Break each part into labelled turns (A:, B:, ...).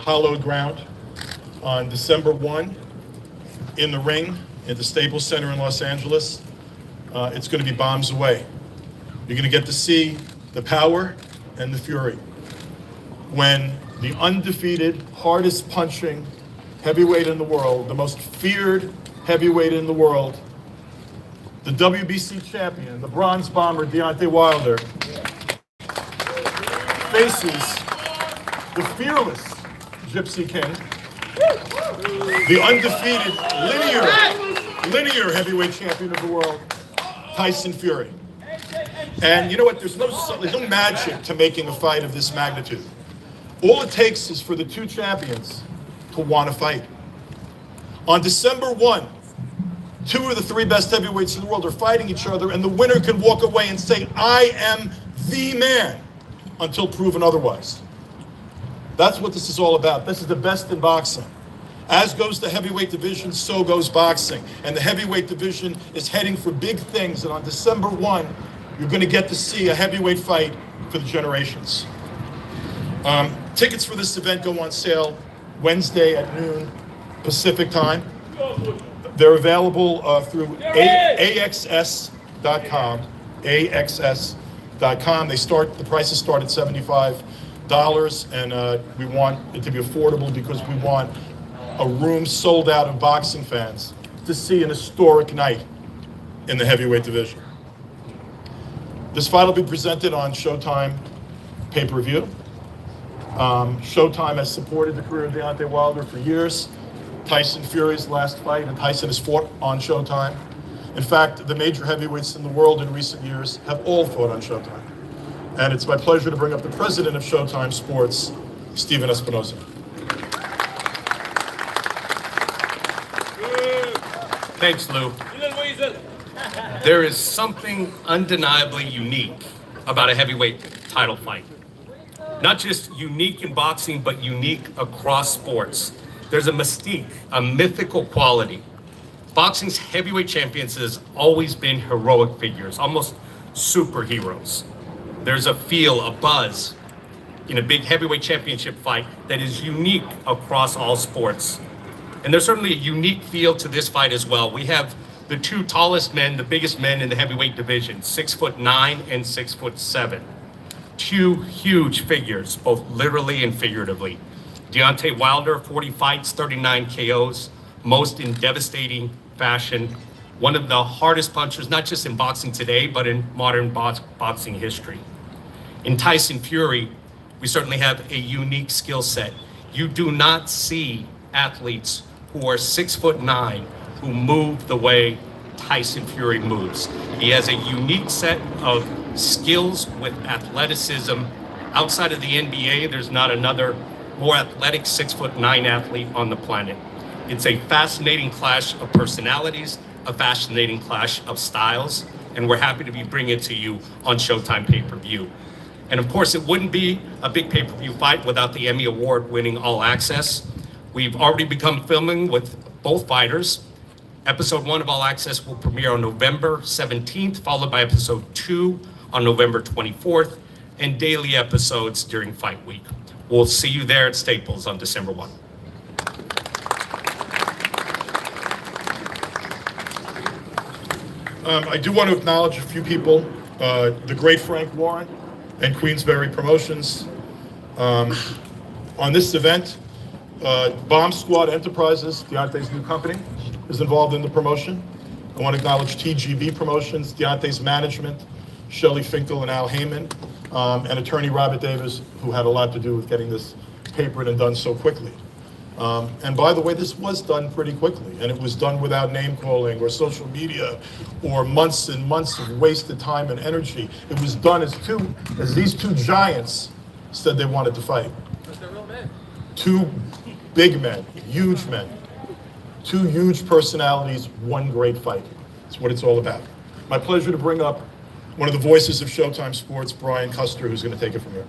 A: hallowed ground on December 1 in the ring at the Staples Center in Los Angeles. It's going to be bombs away. You're going to get to see the power and the fury when the undefeated, hardest punching heavyweight in the world, the most feared heavyweight in the world, the WBC champion, the bronze bomber Deontay Wilder, faces the fearless Gypsy King, the undefeated linear heavyweight champion of the world, Tyson Fury. And you know what? There's no magic to making a fight of this magnitude. All it takes is for the two champions to want to fight. On December 1, two of the three best heavyweights in the world are fighting each other, and the winner can walk away and say, I am the man, until proven otherwise. That's what this is all about. This is the best in boxing. As goes the heavyweight division, so goes boxing. And the heavyweight division is heading for big things. And on December 1, you're going to get to see a heavyweight fight for the generations. Tickets for this event go on sale Wednesday at noon Pacific time. They're available through AXS.com. AXS.com. The prices start at $75, and we want it to be affordable because we want a room sold out of boxing fans to see an historic night in the heavyweight division. This fight will be presented on Showtime pay-per-view. Showtime has supported the career of Deontay Wilder for years. Tyson Fury's last fight, and Tyson has fought on Showtime. In fact, the major heavyweights in the world in recent years have all fought on Showtime. And it's my pleasure to bring up the president of Showtime Sports, Stephen Espinoza.
B: Thanks, Lou. There is something undeniably unique about a heavyweight title fight. Not just unique in boxing, but unique across sports. There's a mystique, a mythical quality. Boxing's heavyweight champions has always been heroic figures, almost superheroes. There's a feel, a buzz in a big heavyweight championship fight that is unique across all sports. And there's certainly a unique feel to this fight as well. We have the two tallest men, the biggest men in the heavyweight division, 6'9" and 6'7". Two huge figures, both literally and figuratively. Deontay Wilder, 40 fights, 39 KOs, most in devastating fashion. One of the hardest punchers, not just in boxing today, but in modern boxing history. In Tyson Fury, we certainly have a unique skill set. You do not see athletes who are 6'9" who move the way Tyson Fury moves. He has a unique set of skills with athleticism. Outside of the NBA, there's not another more athletic 6'9" athlete on the planet. It's a fascinating clash of personalities, a fascinating clash of styles, and we're happy to be bringing it to you on Showtime pay-per-view. And of course, it wouldn't be a big pay-per-view fight without the Emmy Award-winning All Access. We've already begun filming with both fighters. Episode 1 of All Access will premiere on November 17th, followed by episode 2 on November 24th, and daily episodes during fight week. We'll see you there at Staples on December 1.
A: I do want to acknowledge a few people, the great Frank Warren and Queensberry Promotions. On this event, Bomb Squad Enterprises, Deontay's new company, is involved in the promotion. I want to acknowledge TGB Promotions, Deontay's management, Shelley Finkel and Al Heyman, and attorney Robert Davis, who had a lot to do with getting this papered and done so quickly. And by the way, this was done pretty quickly, and it was done without name calling or social media or months and months of wasted time and energy. It was done as these two giants said they wanted to fight.
C: But they're real men.
A: Two big men, huge men, two huge personalities, one great fight. That's what it's all about. My pleasure to bring up one of the voices of Showtime Sports, Brian Custer, who's going to take it from here.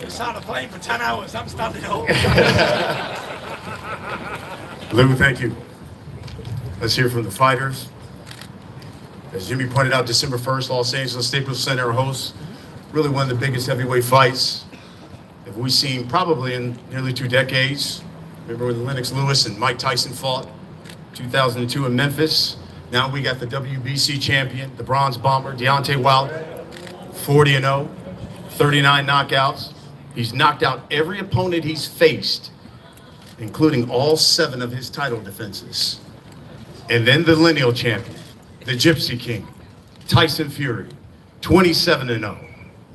C: You sat on a plane for 10 hours. I'm standing up.
D: Lou, thank you. Let's hear from the fighters. As Jimmy pointed out, December 1st, Los Angeles Staples Center hosts really one of the biggest heavyweight fights have we seen probably in nearly 2 decades. Remember when Lennox Lewis and Mike Tyson fought, 2002 in Memphis. Now we got the WBC champion, the bronze bomber, Deontay Wilder, 40-0, 39 knockouts. He's knocked out every opponent he's faced, including all 7 of his title defenses. And then the lineal champion, the Gypsy King, Tyson Fury, 27-0,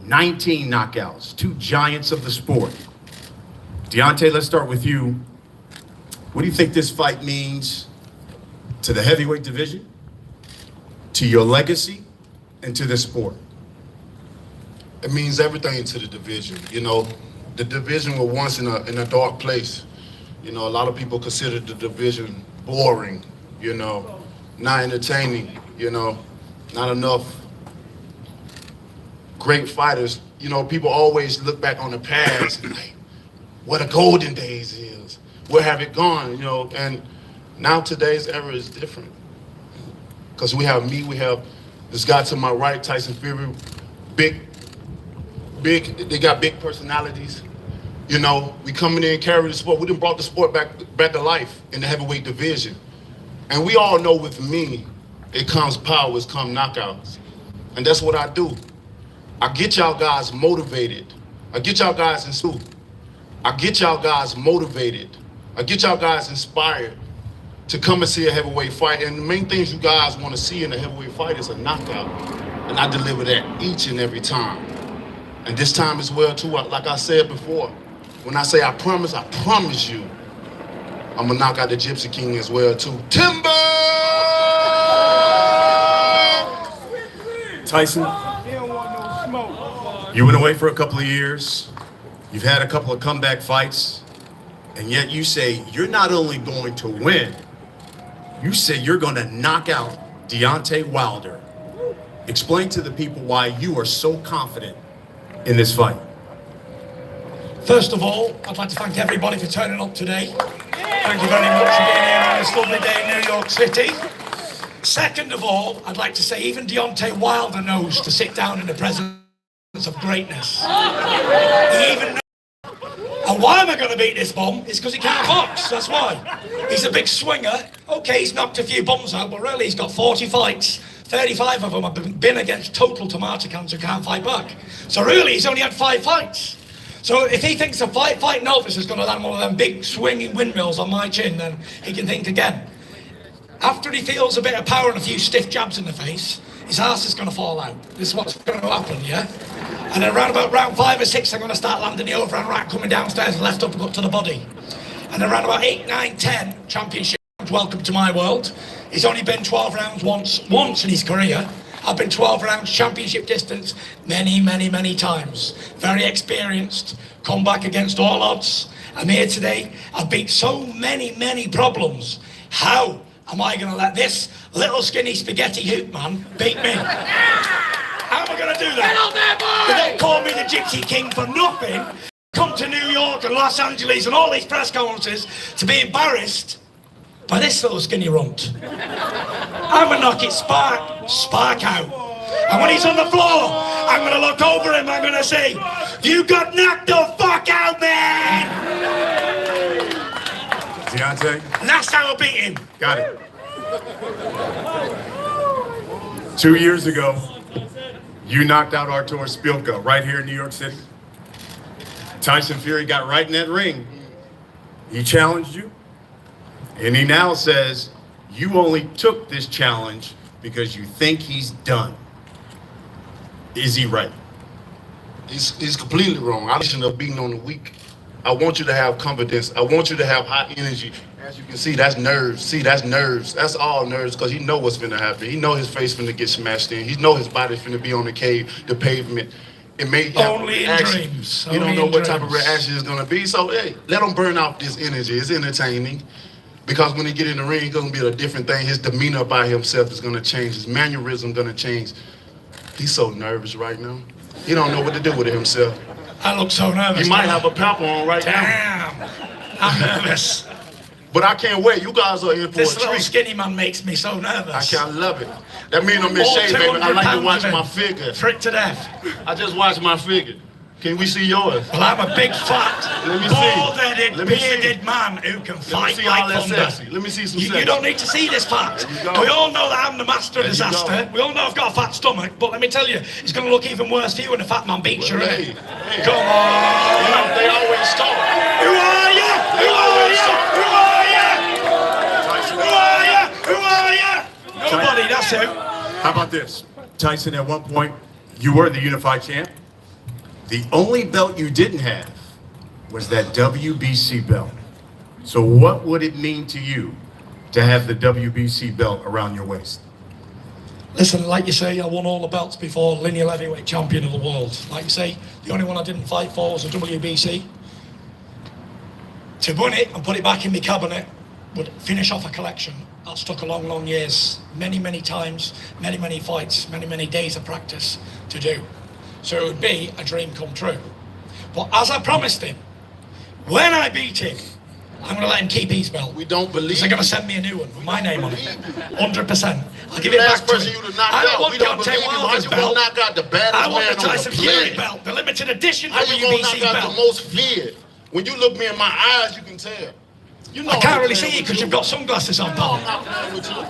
D: 19 knockouts, 2 giants of the sport. Deontay, let's start with you. What do you think this fight means to the heavyweight division, to your legacy, and to the sport?
E: It means everything to the division. You know, the division was once in a dark place. You know, a lot of people consider the division boring, you know, not entertaining, you know, not enough great fighters. You know, people always look back on the past and like, what the golden days is, where have it gone, you know, and now today's era is different. Because we have me, we have this guy to my right, Tyson Fury, big, they got big personalities. You know, we coming in and carrying the sport. We done brought the sport back to life in the heavyweight division. And we all know with me, it comes power, it comes knockouts. And that's what I do. I get y'all guys motivated. I get y'all guys in school. I get y'all guys motivated. I get y'all guys inspired to come and see a heavyweight fight. And the main things you guys want to see in a heavyweight fight is a knockout. And I deliver that each and every time. And this time as well too, like I said before, when I say I promise you, I'm gonna knock out the Gypsy King as well too. Timber!
D: Tyson, you went away for a couple of years. You've had a couple of comeback fights, and yet you say you're not only going to win, you say you're gonna knock out Deontay Wilder. Explain to the people why you are so confident in this fight.
C: First of all, I'd like to thank everybody for turning up today. Thank you very much for being here on this lovely day in New York City. Second of all, I'd like to say even Deontay Wilder knows to sit down in the presence of greatness. He even knows. And why am I going to beat this bum? It's because he can't box, that's why. He's a big swinger. Okay, he's knocked a few bums out, but really he's got 40 fights. 35 of them have been against total tomato cans who can't fight back. So really, he's only had 5 fights. So if he thinks a fight novice is going to land one of them big swinging windmills on my chin, then he can think again. After he feels a bit of power and a few stiff jabs in the face, his ass is going to fall out. This is what's going to happen, yeah? And then around about round 5 or 6, I'm going to start landing the overhand right, coming downstairs and left uppercut to the body. And then around about 8, 9, 10, championship, welcome to my world. He's only been 12 rounds once in his career. I've been 12 rounds championship distance many times. Very experienced, come back against all odds. I'm here today. I've beat so many problems. How am I going to let this little skinny spaghetti hoop man beat me? How am I going to do that? Get on there, boy! They don't call me the Gypsy King for nothing. Come to New York and Los Angeles and all these press conferences to be embarrassed by this little skinny runt. I'm gonna knock his spark out. And when he's on the floor, I'm gonna look over him, I'm gonna say, you got knocked the fuck out, man!
D: Deontay?
C: And that's how I beat him.
D: Got it. 2 years ago, you knocked out Artur Spilka right here in New York City. Tyson Fury got right in that ring. He challenged you. And he now says, you only took this challenge because you think he's done. Is he right?
E: He's completely wrong. I listen to beating on the weak. I want you to have confidence. I want you to have high energy. As you can see, that's nerves. See, that's nerves. That's all nerves because he know what's finna happen. He know his face finna get smashed in. He know his body's finna be on the pavement. It may have
C: Only in dreams.
E: You don't
C: Only
E: know
C: in
E: what type of
C: dreams.
E: reaction it's gonna be. So hey, let him burn off this energy. It's entertaining. Because when he get in the ring, it's gonna be a different thing. His demeanor by himself is gonna change. His mannerism gonna change. He's so nervous right now. He don't know what to do with it himself.
C: I look so nervous.
E: He might have a pamper on right now.
C: Damn, I'm nervous.
E: But I can't wait. You guys are in for
C: This
E: a
C: little
E: treat.
C: skinny man makes me so nervous.
E: I love it. That means I'm in
C: All
E: shape, baby. I
C: 200
E: like to
C: pounds
E: watch
C: of
E: my
C: it.
E: figure.
C: Tricked to death.
E: I just watch my figure. Can we see yours?
C: Well, I'm a big, fat,
E: Let me see.
C: bald-headed,
E: Let me see.
C: bearded man who can
E: Let me
C: fight
E: see all
C: like
E: that
C: thunder.
E: sexy. Let me see some
C: You
E: sexy.
C: don't need to see this fact.
E: There you go.
C: We all know that I'm the master of
E: There you
C: disaster.
E: go.
C: We all know I've got a fat stomach, but let me tell you, it's going to look even worse for you when a fat man beats you,
E: Well,
C: innit?
E: hey.
C: Come on!
E: You know, they always start.
C: Who are you? Who are you? Who are you? Who are you? Who are you? Nobody, that's who.
D: How about this? Tyson, at one point, you were the unified champ. The only belt you didn't have was that WBC belt. So what would it mean to you to have the WBC belt around your waist?
C: Listen, like you say, I won all the belts before, linear heavyweight champion of the world. Like you say, the only one I didn't fight for was the WBC. To win it and put it back in my cabinet would finish off a collection that's took a long, long years, many, many times, many, many fights, many, many days of practice to do. So it would be a dream come true. But as I promised him, when I beat him, I'm going to let him keep his belt.
E: We don't believe
C: They're going to send me a new one with my name on it. 100%. I'll give it back
E: last
C: to
E: person
C: him.
E: you to knock
C: I don't
E: out.
C: want
E: We don't
C: Deontay
E: believe you. How
C: Wilder's
E: you gonna
C: belt.
E: knock out the baddest
C: I want
E: man
C: the
E: on
C: Tyson
E: the
C: Fury
E: planet?
C: belt, the limited edition
E: How you gonna
C: WBC
E: knock out
C: belt.
E: the most feared? When you look me in my eyes, you can tell. You know
C: I can't
E: I'm
C: really
E: playing
C: see you
E: with
C: because you've got sunglasses on,
E: No, I'm
C: pal.
E: not playing with you.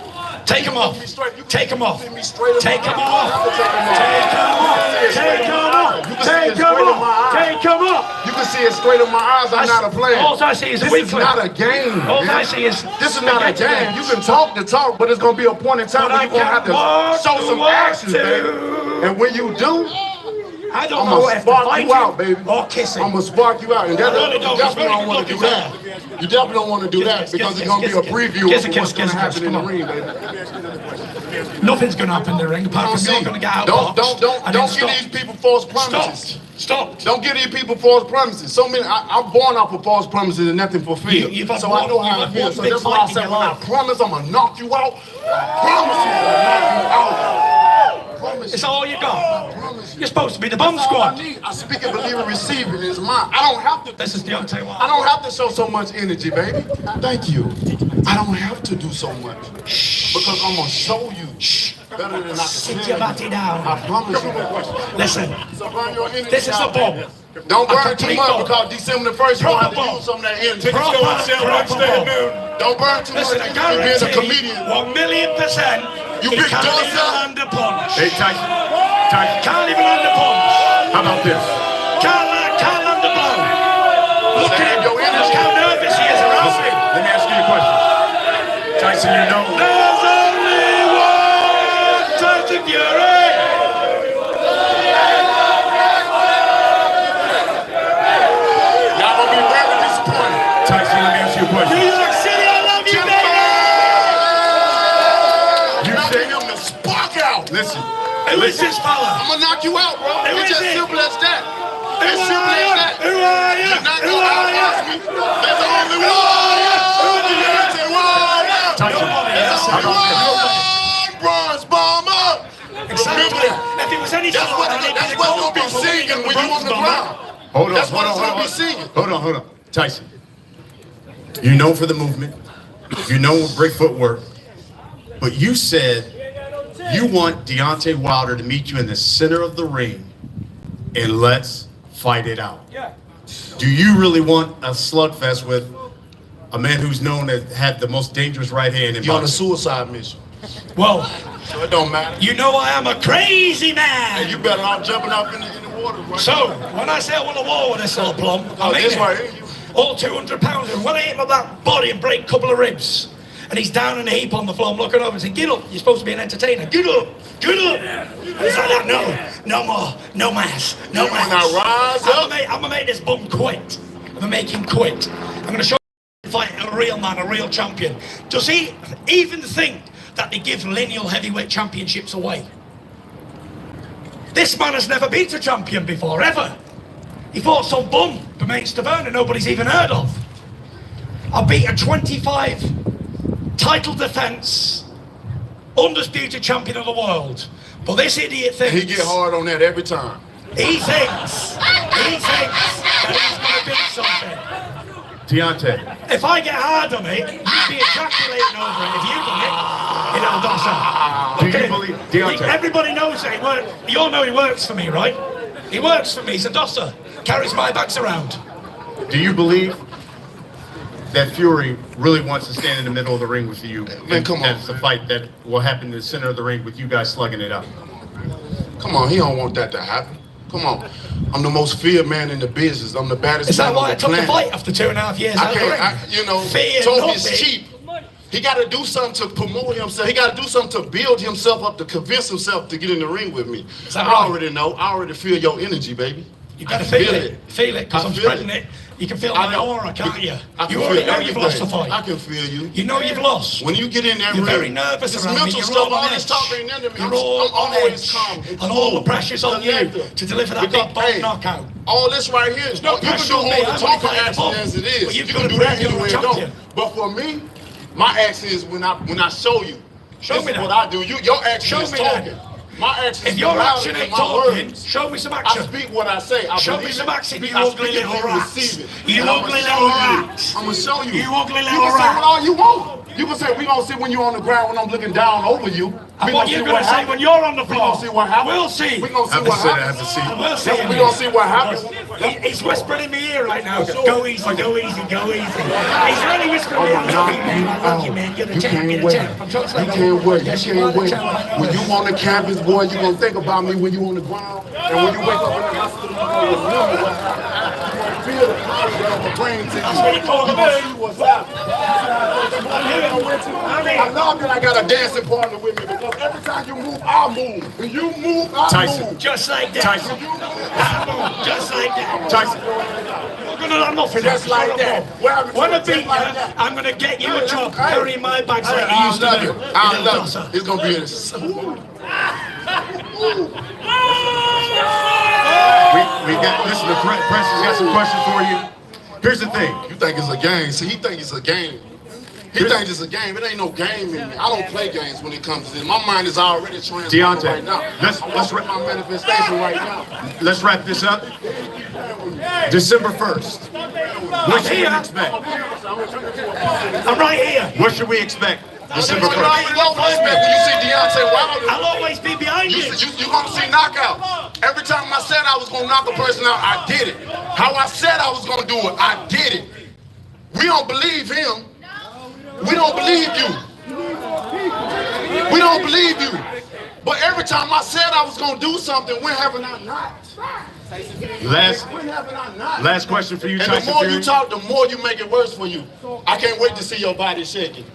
C: Take them off.
E: You can look me straight- you can
C: Take them off.
E: look me straight in
C: Take
E: my
C: them
E: eyes.
C: off.
E: You have to take them off.
C: Take them off.
E: Take them off. You can see it straight in my eyes.
C: Take them off.
E: You can see it straight in my eyes. I'm not a player.
C: All I see is a
E: This
C: weak
E: is
C: clip.
E: not a game.
C: All
E: man.
C: I see is
E: This is not a
C: spaghetti
E: game. You
C: legs.
E: can talk the talk, but it's gonna be a point in time
C: But
E: when
C: I
E: you're gonna have
C: can walk
E: to show
C: the
E: some
C: walk
E: actions,
C: too.
E: baby. And when you do,
C: I don't
E: I'm
C: know
E: gonna
C: if to
E: spark
C: fight
E: you out,
C: him
E: baby.
C: or kiss him.
E: I'm gonna spark you out, and that,
C: I really
E: you
C: don't.
E: definitely
C: He's
E: don't want to
C: very
E: do
C: good
E: that.
C: looking
E: You definitely don't want to do that
C: Kiss,
E: because
C: kiss,
E: it's gonna
C: kiss,
E: be a
C: kiss,
E: preview
C: kiss,
E: of
C: kiss,
E: what's gonna
C: kiss,
E: happen in the
C: come on.
E: ring, baby.
C: Nothing's going to happen in the ring apart from you're going to get out.
E: Don't give these people false promises.
C: Stop.
E: Don't give these people false promises. So many, I'm born off of false promises and nothing fulfilled.
C: You've had
E: so
C: one-
E: I know how
C: you've
E: it
C: had
E: feels.
C: one
E: So
C: big
E: that's why I
C: fight in
E: said
C: your
E: when I
C: life.
E: promise I'm gonna knock you out, I promise you I'm gonna knock you out. I promise
C: It's
E: you.
C: all you got.
E: I promise you.
C: You're supposed to be the bomb
E: That's all I
C: squad.
E: need. I speak and believe and receive it. It's mine. I don't have to.
C: This is Deontay Wilder.
E: I don't have to show so much energy, baby. Thank you. I don't have to do so much because I'm gonna show you better than I can
C: Sit
E: tell
C: your
E: you.
C: body down.
E: I promise you.
C: Listen,
E: So burn your energy
C: this is the
E: out,
C: bomb.
E: baby. Don't
C: A
E: burn too
C: complete
E: much
C: bomb.
E: because December the 1st you're gonna have to
C: Proper
E: use some of that energy.
C: Tickets go on sale Wednesday at noon.
E: Don't burn too
C: Listen,
E: much
C: I
E: energy being a
C: guarantee
E: comedian.
C: 1,000,000%.
E: You
C: he
E: big
C: can't
E: dog,
C: even
E: son.
C: land a punch.
D: Hey, Tyson. Tyson,
C: Can't even land a punch.
D: how about this?
C: Can't land a blow. Look at him.
E: Your energy.
C: Look how nervous he is around
D: Listen,
C: me.
D: let me ask you a question. Tyson, you know,
C: There's only one Tyson Fury.
E: Y'all gonna be very disappointed.
D: Tyson, let me ask you a
C: New
D: question.
C: York City, I love you, baby.
D: You
E: Knocking
D: said,
E: him the spark out.
D: listen,
C: Who is this fella?
E: I'm gonna knock you out, bro.
C: Who
E: It's
C: is
E: as
C: it?
E: simple as that.
C: Who
E: As simple
C: are
E: as
C: you?
E: that.
C: Who are you?
E: You're not
C: Who
E: gonna
C: are you?
E: outlast me. There's only one. Deontay Wilder.
D: Tyson,
E: There's
D: how
E: only
D: about this?
E: one. Bronze bomber.
C: Exactly.
E: Remember that.
C: If it was any
E: That's
C: sport, I'd be
E: what's
C: the
E: gonna
C: gold
E: be
C: bomber,
E: singing when you on the
C: bronze
E: ground.
D: Hold on,
E: That's what
D: hold
E: it's
D: on,
E: gonna be singing.
D: hold on. Tyson, you know for the movement, you know great footwork, but you said you want Deontay Wilder to meet you in the center of the ring and let's fight it out.
C: Yeah.
D: Do you really want a slugfest with a man who's known to have the most dangerous right hand in
E: You're on a
D: boxing?
E: suicide mission,
C: Well,
E: so it don't matter.
C: you know I am a crazy man.
E: And you better off jumping up in the water. Right
C: So,
E: now.
C: when I say I want a war with this little plum, I
E: Oh,
C: mean
E: this
C: it.
E: right here.
C: All 200 pounds, and when I hit him with that body and break a couple of ribs, and he's down in a heap on the floor, I'm looking over and saying, get up, you're supposed to be an entertainer, get up, get up. And he's like that, no more, no mass, no
E: You
C: mass.
E: wanna rise up?
C: I'm gonna make this bum quit. I'm gonna make him quit. I'm gonna show him fighting a real man, a real champion. Does he even think that they give lineal heavyweight championships away? This man has never been a champion before, ever. He fought some bum from Mainz Taverna nobody's even heard of. I beat a 25 title defense, undisputed champion of the world. But this idiot thinks
E: He get hard on that every time.
C: he thinks that he's gonna beat something.
D: Deontay,
C: If I get hard on it, you'd be ejaculating over it if you done it. You little dosser.
D: do you believe, Deontay?
C: Everybody knows that he works. You all know he works for me, right? He works for me, he's a dosser. Carries my bags around.
D: Do you believe that Fury really wants to stand in the middle of the ring with you?
E: Man, come on,
D: That's the fight that will happen in the center of the ring with you guys slugging it up.
E: Come on, he don't want that to happen. Come on. I'm the most feared man in the business. I'm the baddest
C: Is that
E: man
C: why
E: on
C: I
E: the
C: took the
E: planet.
C: fight after 2.5 years out of the ring? Fear
E: Toby is
C: nothing.
E: cheap. He got to do something to promote himself. He got to do something to build himself up, to convince himself to get in the ring with me.
C: that
E: I
C: right?
E: already know. I already feel your energy, baby.
C: You gotta
E: I can
C: feel it. Feel it, because
E: I
C: I'm
E: feel
C: spreading
E: it.
C: it. You can feel
E: I
C: my
E: know.
C: aura, can't you?
E: I can
C: You
E: feel
C: already know you've
E: everything.
C: lost the fight.
E: I can feel you.
C: You know you've lost.
E: When you get in that
C: You're
E: ring,
C: very nervous
E: this
C: around me.
E: mental
C: You're
E: stuff,
C: all on
E: all this
C: edge.
E: talk ain't into me.
C: You're
E: I'm
C: all on
E: always
C: edge.
E: calm.
C: And all the pressure's on you
E: Connected.
C: to deliver that
E: Because,
C: big bomb
E: hey,
C: knockout.
E: all this right here is
C: no
E: you can
C: pressure
E: do
C: on
E: all
C: me.
E: the
C: I'm
E: talking
C: only
E: action
C: playing the
E: as it
C: ball.
E: is.
C: But you've
E: You
C: got
E: can
C: to
E: do that
C: prove you're a
E: anywhere it
C: champion.
E: go. But for me, my action is when I show you.
C: Show
E: This
C: me
E: is
C: that.
E: what I do. Your action
C: Show
E: is
C: me that.
E: talking. My action
C: If
E: is
C: your
E: louder
C: action
E: than
C: ain't
E: my
C: talking,
E: words.
C: show me some
E: I
C: action.
E: speak what I say. I
C: Show me
E: believe
C: some
E: it.
C: action, you
E: I
C: ugly
E: speak it,
C: little
E: you
C: rats.
E: receive it.
C: You
E: And I'ma
C: ugly
E: show
C: little
E: you.
C: rats.
E: I'ma show you.
C: You ugly
E: You
C: little
E: can say
C: rat.
E: what all you want. You can say we gonna see when you're on the ground when I'm looking down over you.
C: And
E: We
C: what you gonna say
E: happens.
C: when you're on the
E: We
C: floor?
E: gonna see what happens.
C: We'll see.
E: We gonna see
D: Have
E: what
D: a seat,
E: happens.
D: have a seat.
C: We'll see.
E: We gonna see what happens.
C: He's whispering in my ear right now. Go easy, go easy, go easy. He's really whispering in my ear. I love you, man. You're the champ. You're the champ. I'm trying to
E: You can't wait. You can't wait. When you on the campus, boy, you gonna think about me when you on the ground, and when you wake up in the hospital, you gonna remember what happened. You gonna feel the power that I'm bringing to you.
C: That's what you call
E: You
C: it.
E: gonna see what's happening. I love that I got a dancing partner with me because every time you move, I move. When you move, I
D: Tyson.
E: move.
C: Just like that.
D: Tyson.
C: Just like that.
D: Tyson.
C: You're gonna have nothing.
E: Just like that.
C: When I beat
E: Just
C: you,
E: like that.
C: I'm gonna get you a
E: Hey,
C: job
E: hey.
C: carrying my bags like you
E: I
C: used to
E: love
C: do.
E: it. I
C: You
E: love
C: little
E: it. It's gonna be a
D: We got, listen, the press has got some questions for you. Here's the thing.
E: You think it's a game. See, he think it's a game. He thinks it's a game. It ain't no game in me. I don't play games when it comes to this. My mind is already transformed
D: Deontay,
E: right now.
D: let's
E: I'm my manifestation right now.
D: Let's wrap this up. December 1st. What should we expect?
C: I'm right here.
D: What should we expect? December
E: You know,
D: 1st.
E: you don't respect when you see Deontay Wilder.
C: I'll always be behind you.
E: You gonna see knockout. Every time I said I was gonna knock a person out, I did it. How I said I was gonna do it, I did it. We don't believe him. We don't believe you. We don't believe you. But every time I said I was gonna do something, when haven't I not? When haven't I not?
D: Last question for you,
E: And
D: Tyson
E: the more
D: Fury.
E: you talk, the more you make it worse for you. I can't wait to see your body shaking.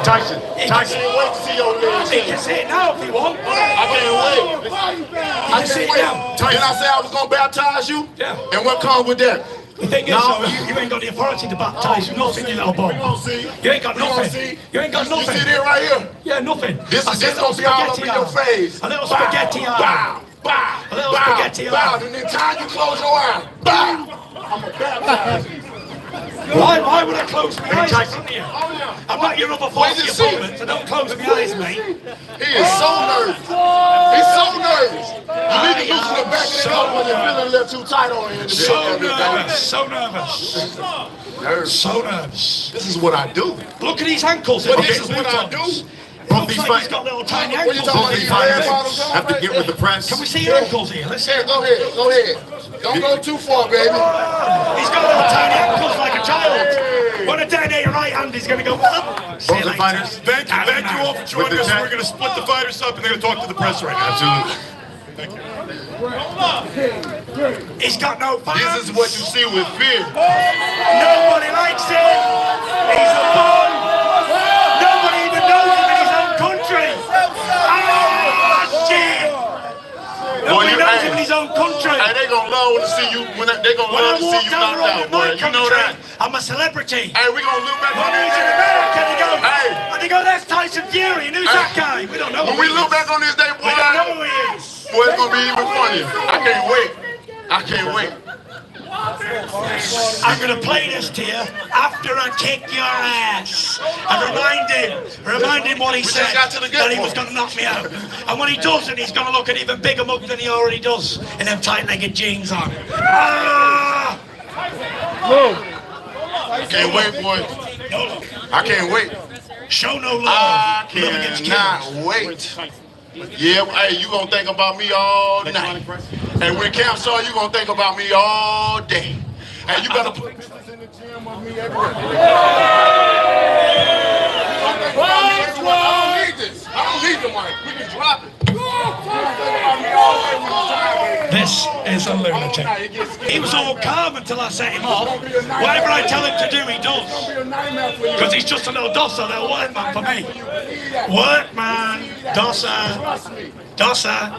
D: Tyson.
E: I can't wait to see your legs
C: He
E: shaking.
C: can say it now if he wants.
E: I can't wait. I
C: sit
E: can't wait.
C: down.
E: Did I say I was gonna baptize you?
C: Yeah.
E: And what comes with that?
C: The thing is, though, you ain't got the authority to baptize nothing, you little bum.
E: We gonna see.
C: You ain't got
E: We gonna
C: nothing.
E: see.
C: You ain't got
E: You
C: nothing.
E: see this right here?
C: Yeah, nothing.
E: This
C: I
E: is
C: said
E: just gonna be all up in your face.
C: A little spaghetti arm.
E: Bow, bow,
C: A little
E: bow,
C: spaghetti
E: bow.
C: arm.
E: And then time you close your eyes, bow. I'm a baptize you.
C: Why would I close my eyes in
D: Tyson.
C: front of you?
E: Oh yeah.
C: I'm not your other
E: Wait
C: 40
E: to see.
C: opponent, so don't close my eyes, mate.
E: He is so nervous. He's so nervous. You need to loosen the back of the elbow when you're feeling a little too tight on him.
C: So nervous, so nervous,
E: Nervous.
C: so nervous.
E: This is what I do.
C: Look at his ankles.
E: But
C: Look
E: this
C: at
E: is
C: his
E: what I
C: boobs.
E: do.
D: Both
C: Looks
D: these
C: like
D: fight-
C: he's got little tiny
E: What you
C: ankles.
E: talking
D: Both
E: about?
D: these
E: These
D: fighters
E: red bottoms on,
D: have to
E: right
D: get
E: there?
D: with the press.
C: Can we see your ankles here? Let's see.
E: Here, go ahead, go ahead. Don't go too far, baby.
C: He's got little tiny ankles like a child. When a detonate your right hand, he's going to go up.
D: Both the fighters.
A: Thank you all for joining us. We're going to split the fighters up and they're going to talk to the press right now.
D: Absolutely.
C: He's got no fans.
E: This is what you see with fear.
C: Nobody likes him. He's a boy. Nobody even knows him in his own country. Ah, shit. Nobody knows him in his own country.
E: Hey, they gonna love to see you. They gonna
C: When I
E: love to
C: walk
E: see you
C: down the
E: knocked
C: road
E: out,
C: in
E: boy.
C: my
E: You know that.
C: country, I'm a celebrity.
E: Hey, we gonna look back on
C: When he's in
E: this.
C: America, they go,
E: Hey.
C: and they go, that's Tyson Fury. And who's that guy? We don't know.
E: When
C: who
E: we
C: he
E: look
C: is.
E: back on this day, boy,
C: We don't know who he is.
E: boy, it's gonna be even funnier. I can't wait. I can't wait.
C: I'm going to play this to you after I kick your ass. And remind him what he
E: just
C: said,
E: got to the good
C: that he was
E: part.
C: going to knock me out. And when he doesn't, he's going to look an even bigger mug than he already does in them tight-legged jeans on. Ah!
E: I can't wait, boy. I can't wait.
C: Show no love.
E: I
C: Love against
E: cannot
C: killers.
E: wait. Yeah, hey, you gonna think about me all night. And when camp start, you gonna think about me all day. And you better put pictures in the gym of me everywhere. I don't need this. I don't need the mic. We can drop it.
C: This is a lunatic. He was all calm until I set him off. Whatever I tell him to do, he does. Because he's just a little dosser, little workman for me. Workman, dosser, dosser.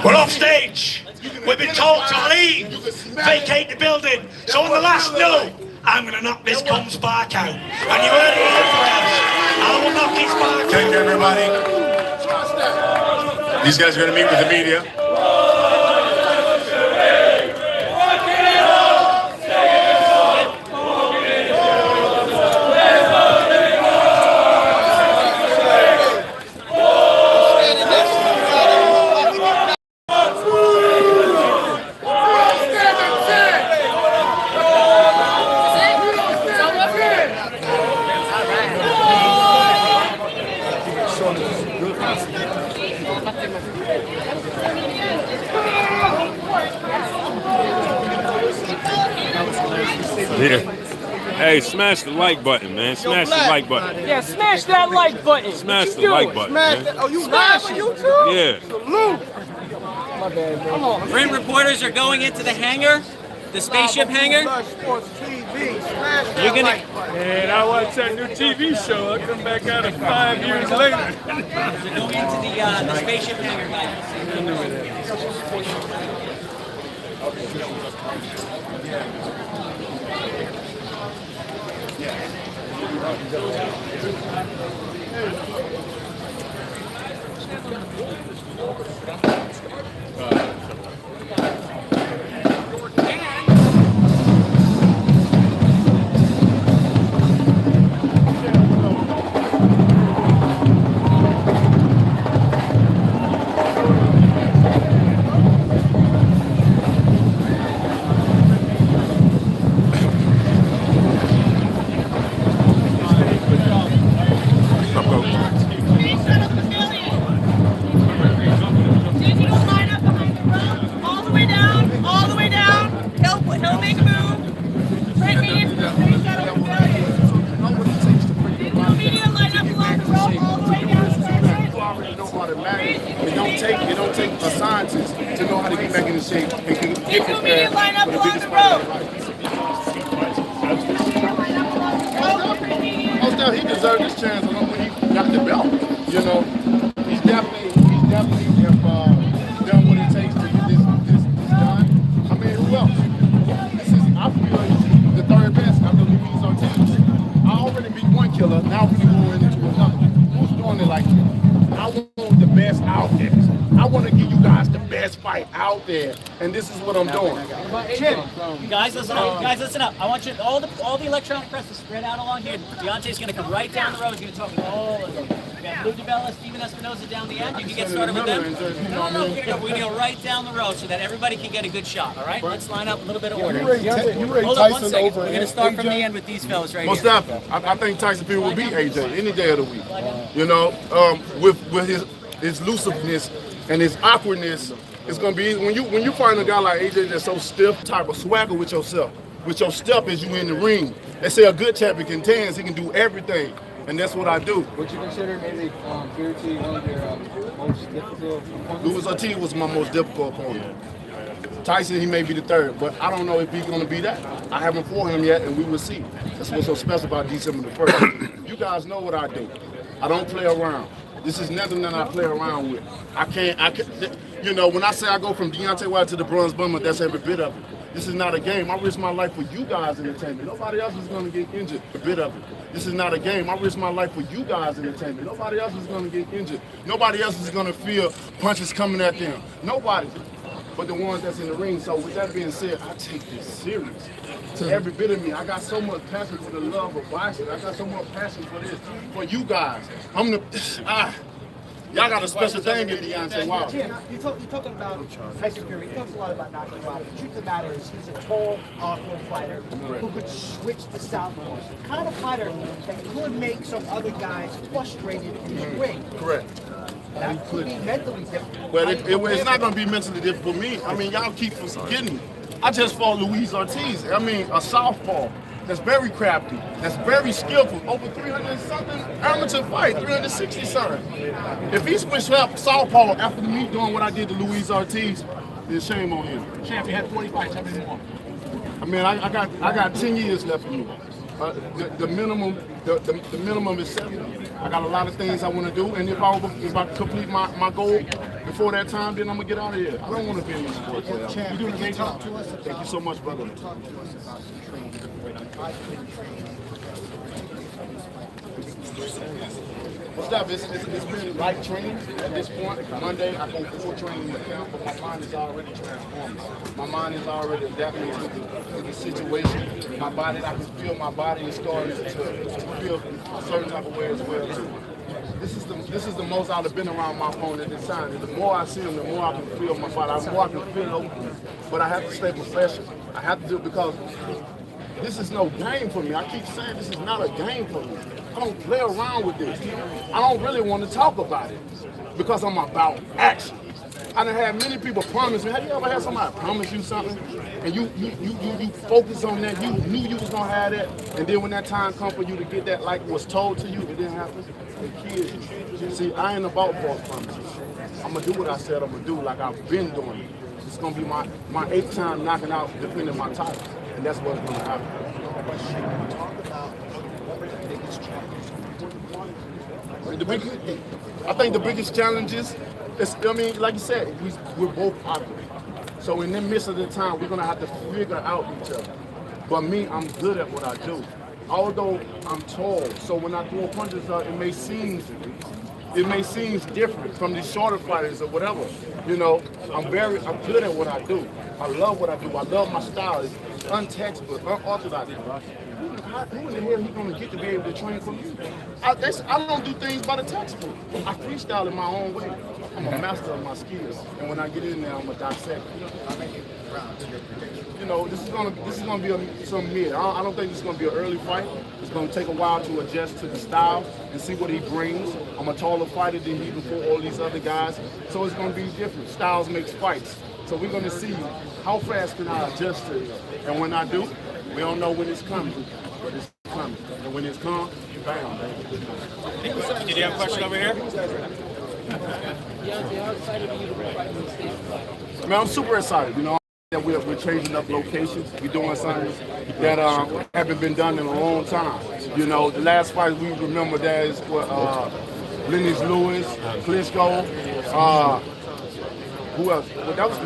C: We're off stage. We've been told to leave, vacate the building. So on the last note, I'm going to knock this cunt's spark out. And you heard it here first. I will knock his spark out.
D: Thank you, everybody. These guys are going to meet with the media.
F: Yeah. Hey, smash the like button, man. Smash the like button.
G: Yeah, smash that like button.
F: Smash the like button, man.
G: Oh, you live on YouTube?
F: Yeah.
G: Salute. My bad, bro. Come on.
H: Ring reporters are going into the hangar, the spaceship hangar.
G: Sports TV. Smash that
H: You're gonna.
G: like button.
I: And I watched that new TV show. I come back out of 5 years later.
H: They're going into the spaceship hangar, guys.
E: It don't take a scientist to know how to get back into shape and get prepared.
J: Line up along the road.
E: Most definitely, he deserved this chance when he got the belt. You know, he's definitely have done what it takes to get this done. I mean, who else? I feel like the third best after Luis Ortiz. I already beat one killer. Now we're going into another. Who's doing it like this? I want the best out there. I want to give you guys the best fight out there, and this is what I'm doing.
H: Guys, listen up. Guys, listen up. I want you all the electronic press to spread out along here. Deontay's going to come right down the road. He's going to talk to all of them. We got Blue DeBella, Steven Espinosa down the end. You can get started with them. No. Here you go. We're going to go right down the road so that everybody can get a good shot. All right? Let's line up a little bit of order. Hold on 1 second. We're going to start from the end with these fellas right
E: Most
H: here.
E: definitely. I think Tyson people will beat AJ any day of the week. You know, with his elusiveness and his awkwardness, it's gonna be when you find a guy like AJ that's so stiff, type of swagger with yourself. With your step as you in the ring. They say a good champion can dance, he can do everything. And that's what I do.
G: Would you consider maybe Fury one of your most difficult opponents?
E: Luis Ortiz was my most difficult opponent. Tyson, he may be the third, but I don't know if he's gonna be that. I haven't fought him yet, and we will see. That's what's so special about December the 1st. You guys know what I do. I don't play around. This is nothing that I play around with. I can't, you know, when I say I go from Deontay Wilder to the Bronze Bomber, that's every bit of it. This is not a game. I risk my life for you guys' entertainment. Nobody else is going to get injured, a bit of it. This is not a game. I risk my life for you guys' entertainment. Nobody else is going to get injured. Nobody else is going to feel punches coming at them. Nobody but the ones that's in the ring. So with that being said, I take this serious. To every bit of me, I got so much passion for the love of boxing. I got so much passion for this, for you guys. Y'all got a special thing in Deontay Wilder.
J: Jim, you're talking about Tyson Fury. He talks a lot about knocking Wilder. The truth of the matter is he's a tall, awkward fighter who could switch the southpaw. The kind of fighter that could make some other guys frustrated in the ring.
E: Correct.
J: That could be mentally difficult.
E: Well, it's not going to be mentally difficult for me. I mean, y'all keep forgetting. I just fought Luis Ortiz. I mean, a southpaw that's very crafty, that's very skillful. Over 300-something amateur fight, 360-something. If he switched up southpaw after me doing what I did to Luis Ortiz, then shame on him.
C: Champ, you had 40 fights. How many more?
E: I mean, I got 10 years left in me. The minimum is 70. I got a lot of things I want to do, and if I complete my goal before that time, then I'm gonna get out of here. I don't want to be in this sport forever.
J: Champ,
E: You're doing a great job.
J: Thank
E: you so much, brother. What's up? It's been light training at this point. Monday, I go full training in the camp, but my mind is already transformed. My mind is already adapting to the situation. My body, I can feel my body is starting to feel a certain type of way as well too. This is the most I've been around my phone at this time. And the more I see him, the more I can feel my body. The more I can feel it open. But I have to stay professional. I have to do it because this is no game for me. I keep saying this is not a game for me. I don't play around with this. I don't really want to talk about it because I'm about action. I done had many people promise me. Have you ever had somebody promise you something and you focus on that? You knew you was gonna have that, and then when that time comes for you to get that, like was told to you, it didn't happen. It kills you. See, I ain't about false promises. I'm gonna do what I said I'm gonna do, like I've been doing it. It's gonna be my 8th time knocking out, defending my title, and that's what's gonna happen. I think the biggest challenge is, like you said, we're both awkward. So in the midst of the time, we're gonna have to figure out each other. But me, I'm good at what I do. Although I'm tall, so when I throw punches out, it may seem different from these shorter fighters or whatever. You know, I'm good at what I do. I love what I do. I love my style. It's untextbook, unorthodox. Who in the hell he gonna get to be able to train for me? I don't do things by the textbook. I freestyle in my own way. I'm a master of my skills, and when I get in there, I'm a dissect. You know, this is gonna be some mid. I don't think this is gonna be an early fight. It's gonna take a while to adjust to the style and see what he brings. I'm a taller fighter than he before all these other guys, so it's gonna be different. Styles makes fights, so we're gonna see how fast can I adjust to it. And when I do, we don't know when it's coming, but it's coming. And when it's come, bam, baby.
B: Did you have a question over here?
E: Man, I'm super excited. You know, that we're changing up locations. We're doing something that haven't been done in a long time. You know, the last fight we remember that is what Lennox Lewis, Klitschko, who else? Well, that was,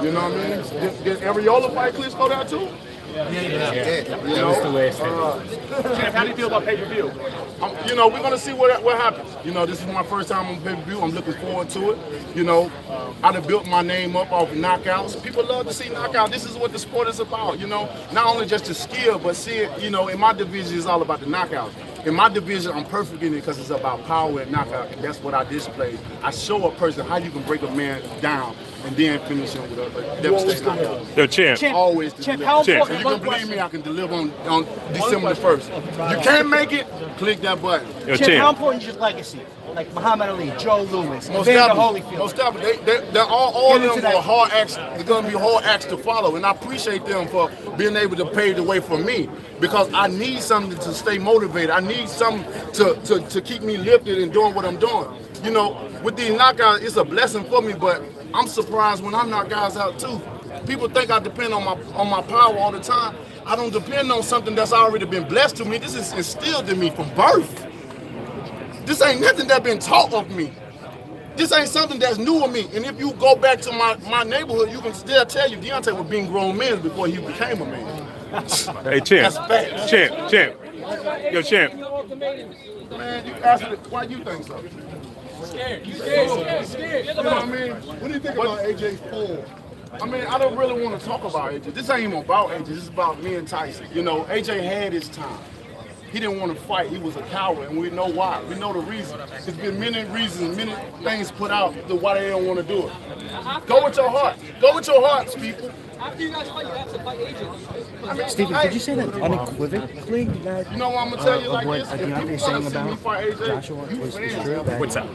E: you know what I mean? Did Ariola fight Klitschko there too?
G: Yeah.
E: You know,
G: Champ, how do you feel about pay-per-view?
E: you know, we're gonna see what happens. You know, this is my first time on pay-per-view. I'm looking forward to it. You know, I done built my name up off knockouts. People love to see knockouts. This is what the sport is about. You know, not only just the skill, but see it. You know, in my division, it's all about the knockouts. In my division, I'm perfect in it because it's about power and knockout, and that's what I display. I show a person how you can break a man down and then finish him with a devastating knockout.
F: The champ.
E: Always
H: Champ,
E: deliver.
H: how
E: And
H: important?
E: you can believe me, I can deliver on December the 1st. You can't make it, click that button.
F: Your
J: Champ, how
F: champ.
J: important is your legacy? Like Muhammad Ali, Joe Louis,
E: Most
J: Evander
E: definitely.
J: Holyfield.
E: Most definitely. They're all
J: Get
E: of
J: into
E: them
J: that.
E: are hard acts. They're going to be hard acts to follow, and I appreciate them for being able to pave the way for me because I need something to stay motivated. I need something to keep me lifted and doing what I'm doing. You know, with these knockouts, it's a blessing for me, but I'm surprised when I knock guys out too. People think I depend on my power all the time. I don't depend on something that's already been blessed to me. This is instilled in me from birth. This ain't nothing that's been taught of me. This ain't something that's new of me. And if you go back to my neighborhood, you can still tell you Deontay was being grown men before he became a man.
F: Hey, champ.
E: That's fact.
F: Champ. Yo, champ.
E: Man, you asked me, why you think so?
I: Scared.
E: You know what I mean? What do you think about AJ's poll? I mean, I don't really want to talk about AJ. This ain't even about AJ. This is about me and Tyson. You know, AJ had his time. He didn't want to fight. He was a coward, and we know why. We know the reason. There's been many reasons, many things put out to why they don't want to do it. Go with your heart. Go with your hearts, people.
G: After you guys fight, you have to fight agents.
J: Stephen, could you say that unequivocally? That,
E: You know what I'm gonna tell you like
J: what
E: this? If
J: Deontay
E: people
J: saying
E: wanna see me
J: about
E: fight AJ,
J: Joshua
E: you
J: was
E: fans.
J: true? That,
B: What's that?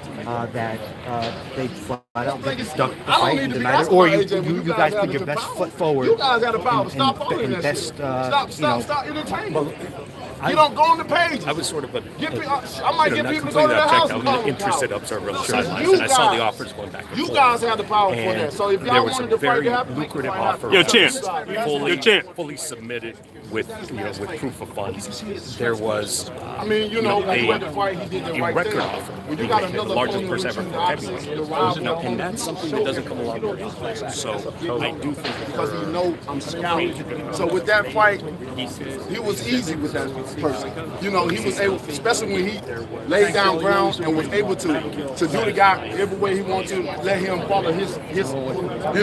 J: They flat out ducked the
E: I don't
J: fight
E: need
J: and
E: to be
J: denied it,
E: asking
J: or
E: about
J: you
E: AJ when
J: you guys
E: have
J: put your
E: the
J: best
E: power.
J: foot forward.
E: You guys got the power.
J: and-
E: Stop
J: and-
E: following
J: and
E: that
J: best,
E: shit. Stop entertaining. You don't go on the pages.
B: I was sort of a,
E: I might get
B: not
E: people to go to
B: completely
E: their house
B: objective.
E: and
B: I'm
E: call
B: an
E: them
B: interested
E: cowards.
B: observer of the
E: So
B: sidelines,
E: you
B: and I saw the
E: guys-
B: offers going back and
E: You
B: forth.
E: guys have the power for
B: And
E: that. So if
B: there
E: y'all
B: was
E: wanted
B: a
E: to fight
B: very
E: to happen,
B: lucrative
E: fight
B: offer.
F: Yo, champ.
B: Fully,
F: Yo, champ.
B: fully submitted with with proof of funds. There was
E: I mean, you know, when he went to
B: a
E: fight, he did the right
B: record
E: thing.
B: offer.
E: When you
B: He
E: got
B: was the
E: another
B: largest
E: opponent
B: purse ever
E: with
B: for
E: you,
B: heavyweight.
E: the rival,
B: No, and that's something that doesn't come along very often. So I do think
E: because he know I'm scouting. So with that fight, he was easy with that person. You know, he was able, especially when he laid down ground and was able to do the guy every way he wanted to, let him follow his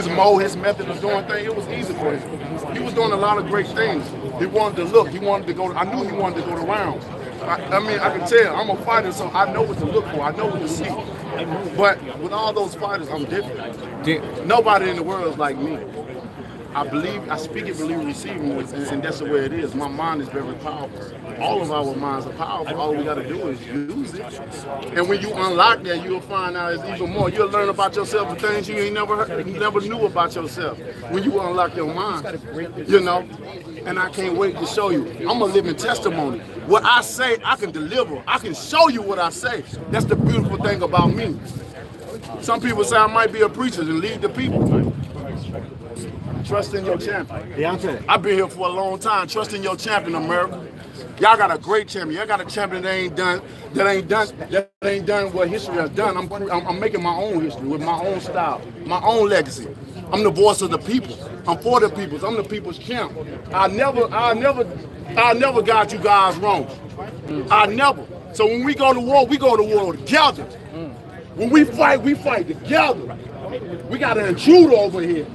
E: mode, his method of doing things. It was easy for him. He was doing a lot of great things. He wanted to look. He wanted to go. I knew he wanted to go to rounds. I mean, I can tell. I'm a fighter, so I know what to look for. I know what to see. But with all those fighters, I'm different. Nobody in the world is like me. I believe, I speak it, believe, receive, and that's the way it is. My mind is very powerful. All of our minds are powerful. All we got to do is use it. And when you unlock that, you'll find out it's even more. You'll learn about yourself the things you ain't never heard, you never knew about yourself. When you unlock your mind, you know. And I can't wait to show you. I'm a living testimony. What I say, I can deliver. I can show you what I say. That's the beautiful thing about me. Some people say I might be a preacher and lead the people. Trust in your champion.
J: Deontay.
E: I've been here for a long time. Trust in your champion, America. Y'all got a great champion. Y'all got a champion that ain't done what history has done. I'm making my own history with my own style, my own legacy. I'm the voice of the people. I'm for the people. I'm the people's champ. I never got you guys wrong. I never. So when we go to war together. When we fight together. We got an intruder over here.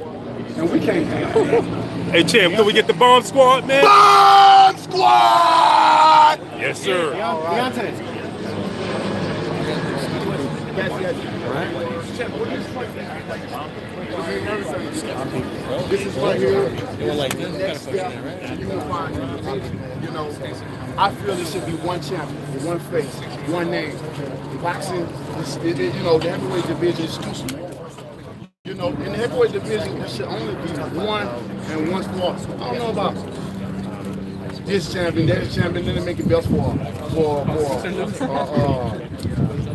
E: And we can't have that.
F: Hey, champ, can we get the bomb squad, man?
E: Bomb squad!
F: Yes, sir.
J: Deontay.
E: This is right here. Next step, you will find, you know, I feel it should be one champion, one face, one name. Boxing, you know, the heavyweight division is too small. You know, in the heavyweight division, there should only be one and one sport. I don't know about this champion, that champion, then they make it belts for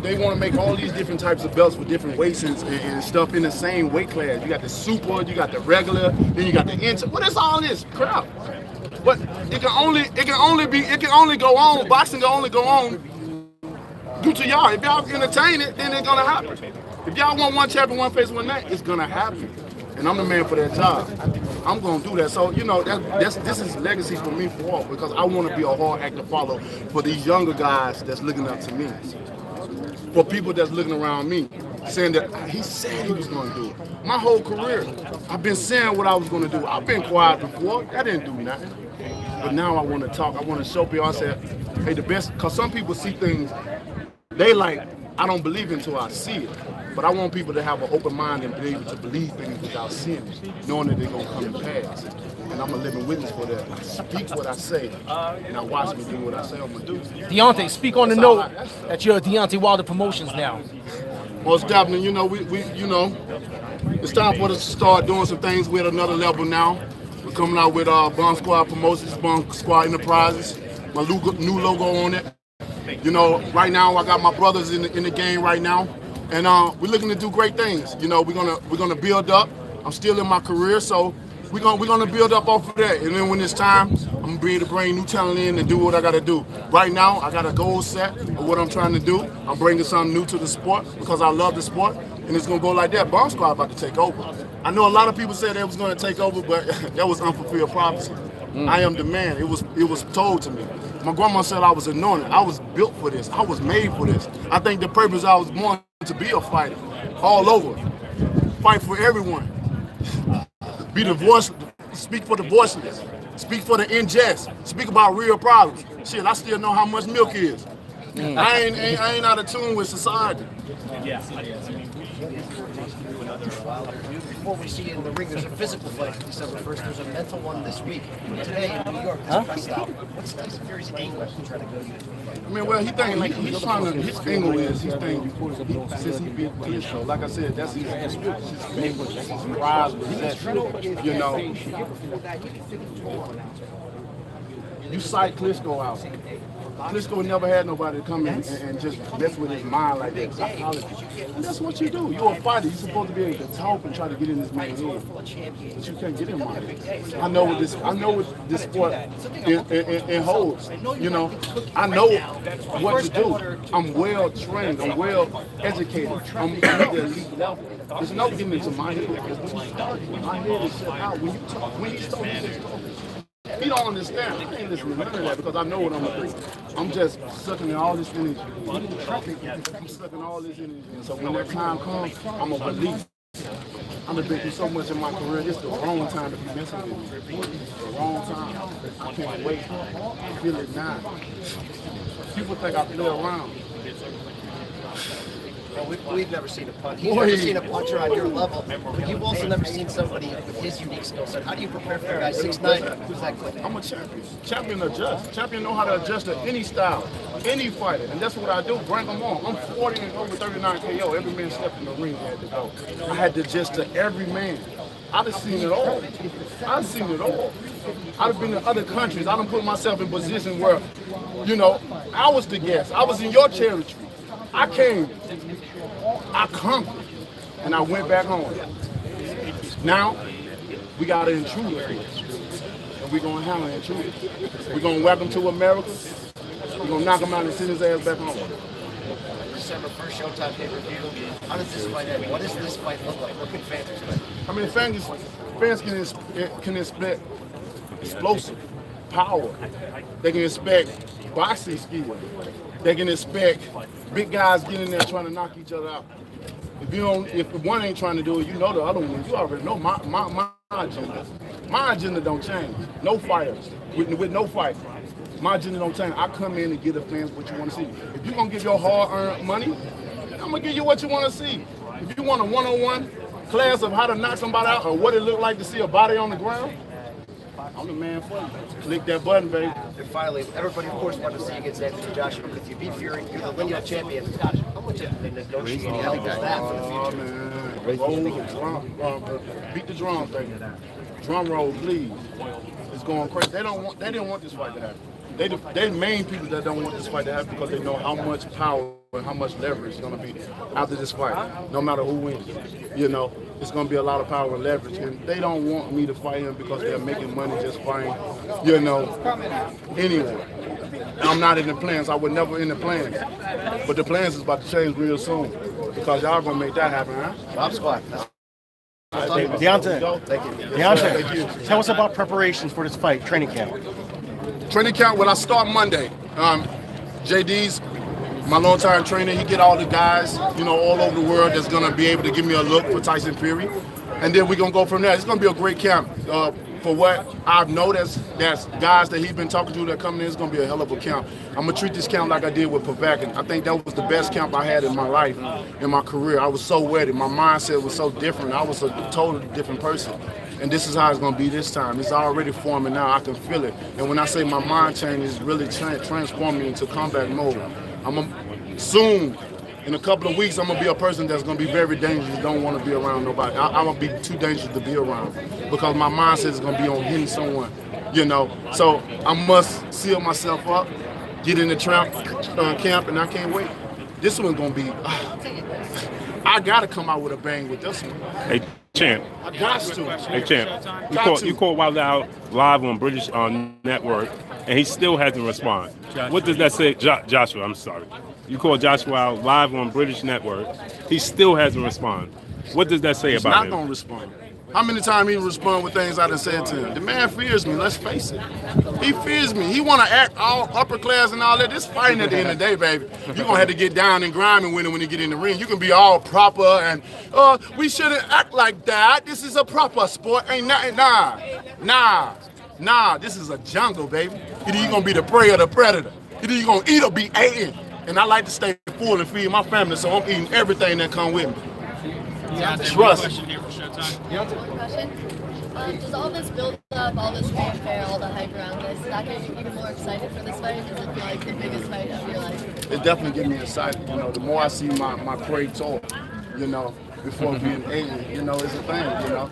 E: they want to make all these different types of belts for different weights and stuff in the same weight class. You got the super, you got the regular, then you got the inch. What is all this crap? But it can only go on. Boxing can only go on due to y'all. If y'all entertain it, then it's gonna happen. If y'all want one champion, one face, one name, it's gonna happen. And I'm the man for that job. I'm gonna do that. So you know, this is legacy for me for all, because I want to be a hard act to follow for these younger guys that's looking up to me. For people that's looking around me, saying that he said he was gonna do it. My whole career, I've been saying what I was gonna do. I've been quiet before. That didn't do nothing. But now I want to talk. I want to show people. I said, hey, the best, because some people see things they like, I don't believe it until I see it. But I want people to have an open mind and be able to believe things without seeing it, knowing that they're going to come to pass. And I'm a living witness for that. I speak what I say, and I watch me do what I say I'm going to do.
K: Deontay, speak on the note that you're Deontay Wilder Promotions now.
E: Most definitely, you know, it's time for us to start doing some things with another level now. We're coming out with Bomb Squad Promotions, Bomb Squad Enterprises, my new logo on it. You know, right now I got my brothers in the game right now. And we're looking to do great things. You know, we're gonna build up. I'm still in my career, so we're gonna build up off of that. And then when it's time, I'm gonna be able to bring new talent in and do what I gotta do. Right now, I got a goal set of what I'm trying to do. I'm bringing something new to the sport because I love the sport, and it's gonna go like that. Bomb Squad about to take over. I know a lot of people said they was gonna take over, but that was unfulfilled prophecy. I am the man. It was told to me. My grandma said I was anointed. I was built for this. I was made for this. I think the purpose I was born to be a fighter, all over. Fight for everyone. Be the voice, speak for the voiceless. Speak for the unjust. Speak about real problems. Shit, I still know how much milk is. I ain't out of tune with society.
J: Before we see you in the ring, there's a physical fight December 1st. There's a mental one this week. Today in New York, pressed out. What's Tyson Fury's angle to try to go to?
E: I mean, well, he's trying to, his angle is, since he beat Klitschko, like I said, that's his main rise with that, you know. You psych Klitschko out. Klitschko never had nobody to come in and just mess with his mind like that. Psychology. And that's what you do. You're a fighter. You're supposed to be able to talk and try to get in this man's head. But you can't get in my head. I know what this sport it holds. You know, I know what to do. I'm well trained. I'm well educated. I'm at the elite level. There's no getting into my head. Because when you start, my head is set out. When you talk, when he's talking, he don't understand. I ain't listening to none of that because I know what I'm gonna do. I'm just sucking in all this energy. I'm sucking all this energy. And so when that time comes, I'm gonna release. I've been through so much in my career. It's the wrong time to be messing with me. It's the wrong time. I can't wait. I feel it now. People think I play around.
J: Well, we've never seen a punch. You've never seen a puncher on your level, but you've also never seen somebody with his unique skill set. How do you prepare for a guy 6'9" who's that quick?
E: I'm a champion. Champion adjusts. Champion know how to adjust to any style, any fighter, and that's what I do. Bring them on. I'm 40 and over 39 KO. Every man stepped in the ring had to go. I had to adjust to every man. I've seen it all. I've seen it all. I've been in other countries. I done put myself in a position where, you know, I was the guest. I was in your territory. I came, I conquered, and I went back home. Now, we got an intruder, and we're going to handle an intruder. We're going to welcome to America. We're going to knock him out and send his ass back home.
J: December 1st Showtime pay-per-view. How does this fight end? What does this fight look like? What can fans expect?
E: I mean, fans can expect explosive power. They can expect boxing skill. They can expect big guys getting in there trying to knock each other out. If one ain't trying to do it, you know the other one. You already know my agenda. My agenda don't change. No fighters with no fight. My agenda don't change. I come in and give the fans what you want to see. If you're gonna give your hard-earned money, I'm gonna give you what you want to see. If you want a one-on-one class of how to knock somebody out or what it looked like to see a body on the ground, I'm the man for you. Click that button, baby.
J: And finally, everybody, of course, wanted to see you against Anthony Joshua. But if you beat Fury, you're the lineal champion. How much have they negotiated like that for the future?
E: Man. Roll the drum. Beat the drums, baby. Drum roll, please. It's going crazy. They didn't want this fight to happen. They the main people that don't want this fight to happen because they know how much power and how much leverage is going to be after this fight. No matter who wins, you know, it's going to be a lot of power and leverage. And they don't want me to fight him because they're making money just fighting, you know, anyway. I'm not in the plans. I was never in the plans. But the plans is about to change real soon because y'all going to make that happen, huh?
J: Bob Squad.
K: Deontay,
E: Thank you.
K: tell us about preparations for this fight, training camp.
E: Training camp, well, I start Monday. JD's my longtime trainer. He get all the guys, you know, all over the world that's going to be able to give me a look for Tyson Fury. And then we're going to go from there. It's going to be a great camp. For what I've noticed, there's guys that he's been talking to that coming in. It's going to be a hell of a camp. I'm going to treat this camp like I did with Pavakin. I think that was the best camp I had in my life, in my career. I was so ready. My mindset was so different. I was a totally different person. And this is how it's going to be this time. It's already forming now. I can feel it. And when I say my mind change, it's really transforming me into combat mode. Soon, in a couple of weeks, I'm going to be a person that's going to be very dangerous, don't want to be around nobody. I'm going to be too dangerous to be around because my mindset is going to be on hitting someone, you know. So I must seal myself up, get in the camp, and I can't wait. This one's going to be, I got to come out with a bang with this one.
F: Hey, champ.
E: I got to.
F: Hey, champ. You called Wilder out live on British Network, and he still hasn't responded. What does that say? Joshua, I'm sorry. You called Joshua out live on British Network. He still hasn't responded. What does that say about him?
E: He's not going to respond. How many times he respond with things I done said to him? The man fears me, let's face it. He fears me. He want to act all upper class and all that. This fighting at the end of the day, baby. You're going to have to get down and grinding with him when you get in the ring. You can be all proper and, we shouldn't act like that. This is a proper sport. Ain't nothing. Nah. Nah, this is a jungle, baby. Either you gonna be the prey or the predator. Either you gonna eat or be eaten. And I like to stay full and feed my family, so I'm eating everything that come with me. Trust.
L: Does all this build up, all this fanfare, all the hype around this, does that get you even more excited for this fight? Does it feel like the biggest fight of your life?
E: It definitely gets me excited. You know, the more I see my prey talk, you know, before being eaten, you know, it's a thing, you know.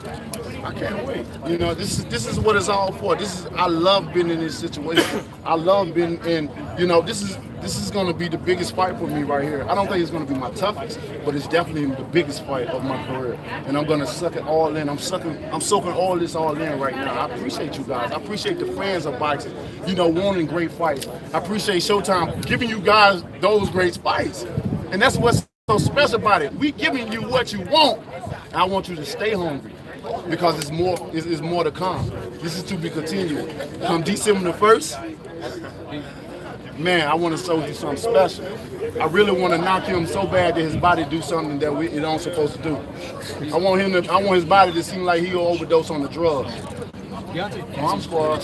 E: I can't wait. You know, this is what it's all for. I love being in this situation. I love being in, you know, this is gonna be the biggest fight for me right here. I don't think it's gonna be my toughest, but it's definitely the biggest fight of my career. And I'm gonna suck it all in. I'm soaking all this all in right now. I appreciate you guys. I appreciate the fans of boxing, you know, wanting great fights. I appreciate Showtime giving you guys those great fights. And that's what's so special about it. We giving you what you want. And I want you to stay hungry because it's more to come. This is to be continued. Come December the 1st, man, I want to show you something special. I really want to knock him so bad that his body do something that it don't supposed to do. I want his body to seem like he'll overdose on the drugs.
G: Deontay,
E: I'm squad.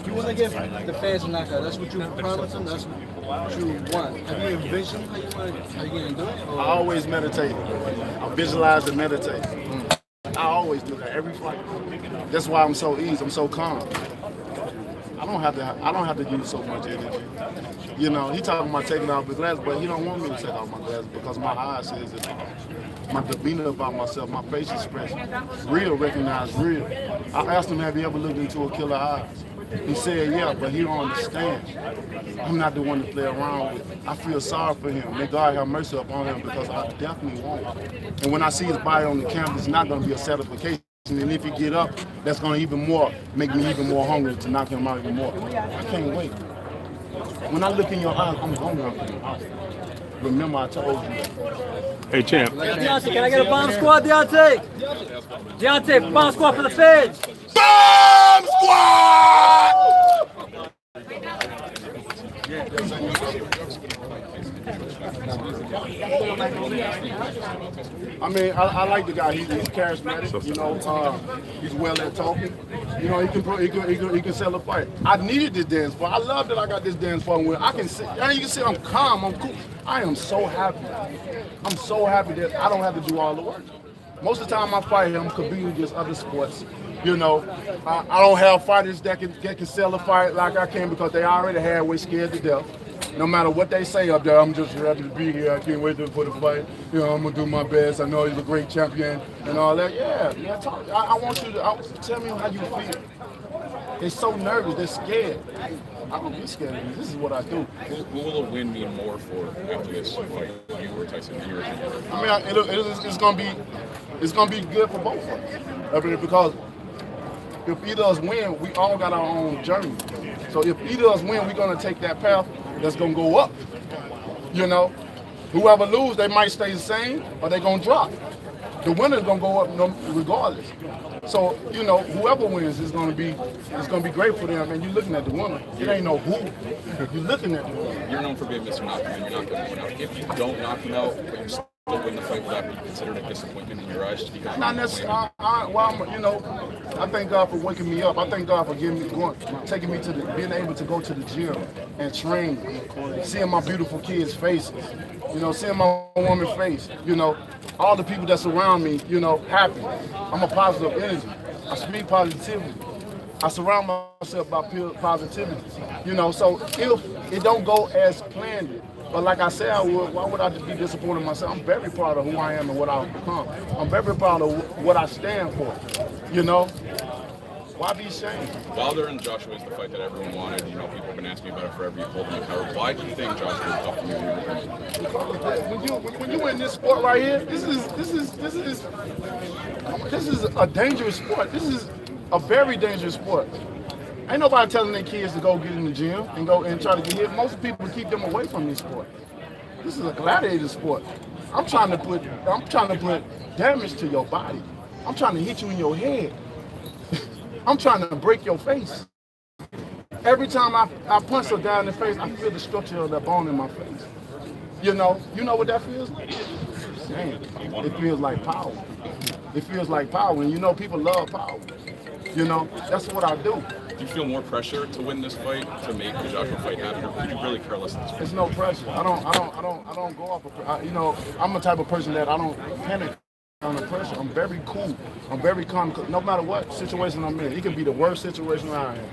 G: you want to give the fans a knockout. That's what you promised them. That's what you want. Have you envisioned how you going to do it? Or?
E: I always meditate. I visualize and meditate. I always do that every fight. That's why I'm so easy. I'm so calm. I don't have to use so much energy. You know, he talking about taking off the glasses, but he don't want me to take off my glasses because my eyes says it. My demeanor about myself, my face expression, real, recognize real. I asked him, have you ever looked into a killer eyes? He said, yeah, but he don't understand. I'm not the one to play around with. I feel sorry for him. May God have mercy upon him because I definitely won't. And when I see his body on the camera, it's not going to be a satisfaction. And if he get up, that's going to even more make me even more hungry to knock him out even more. I can't wait. When I look in your eyes, I'm hungry for you. Remember, I told you.
F: Hey, champ.
H: Deontay, can I get a bomb squad, Deontay? Deontay, bomb squad for the fans.
E: Bomb squad! I mean, I like the guy. He's charismatic. You know, he's well at talking. You know, he can sell a fight. I needed this dance part. I love that I got this dance part where I can sit. And you can see I'm calm. I'm cool. I am so happy. I'm so happy that I don't have to do all the work. Most of the time I fight him competing against other sports. You know, I don't have fighters that can sell a fight like I can because they already had way scared to death. No matter what they say up there, I'm just happy to be here. I can't wait for the fight. You know, I'm gonna do my best. I know he's a great champion and all that. Yeah. I want you to tell me how you feel. They're so nervous. They're scared. I don't be scared of you. This is what I do.
M: What will a win mean more for after this fight? You or Tyson?
E: I mean, it's gonna be good for both of us. I mean, because if either of us win, we all got our own journey. So if either of us win, we're gonna take that path that's gonna go up. You know, whoever lose, they might stay the same or they gonna drop. The winner's gonna go up regardless. So you know, whoever wins is gonna be great for them. And you're looking at the winner. It ain't no who. You're looking at the winner.
M: You're known for being Mr. Knockout. You're not going to win out. If you don't knock him out, but you still win the fight, will that be considered a disappointment in your eyes?
E: Not necessarily. You know, I thank God for waking me up. I thank God for taking me to being able to go to the gym and train, seeing my beautiful kids' faces, you know, seeing my woman's face, you know, all the people that surround me, you know, happy. I'm a positive energy. I speak positivity. I surround myself by pure positivity, you know. So if it don't go as planned, but like I said I would, why would I be disappointed in myself? I'm very proud of who I am and what I've become. I'm very proud of what I stand for, you know. Why be ashamed?
M: Wilder and Joshua is the fight that everyone wanted. You know, people have been asking about it forever. You pulled him apart. Why do you think Joshua is tough for you?
E: When you in this sport right here, this is a dangerous sport. This is a very dangerous sport. Ain't nobody telling their kids to go get in the gym and go and try to get hit. Most people keep them away from this sport. This is a gladiator sport. I'm trying to put damage to your body. I'm trying to hit you in your head. I'm trying to break your face. Every time I punch a guy in the face, I feel the structure of that bone in my face. You know what that feels like? Damn, it feels like power. It feels like power, and you know people love power. You know, that's what I do.
M: Do you feel more pressure to win this fight to make the Joshua fight happen, or could you really care less at this point?
E: It's no pressure. I don't go off of, you know, I'm the type of person that I don't panic under pressure. I'm very cool. I'm very calm. No matter what situation I'm in, it can be the worst situation I am.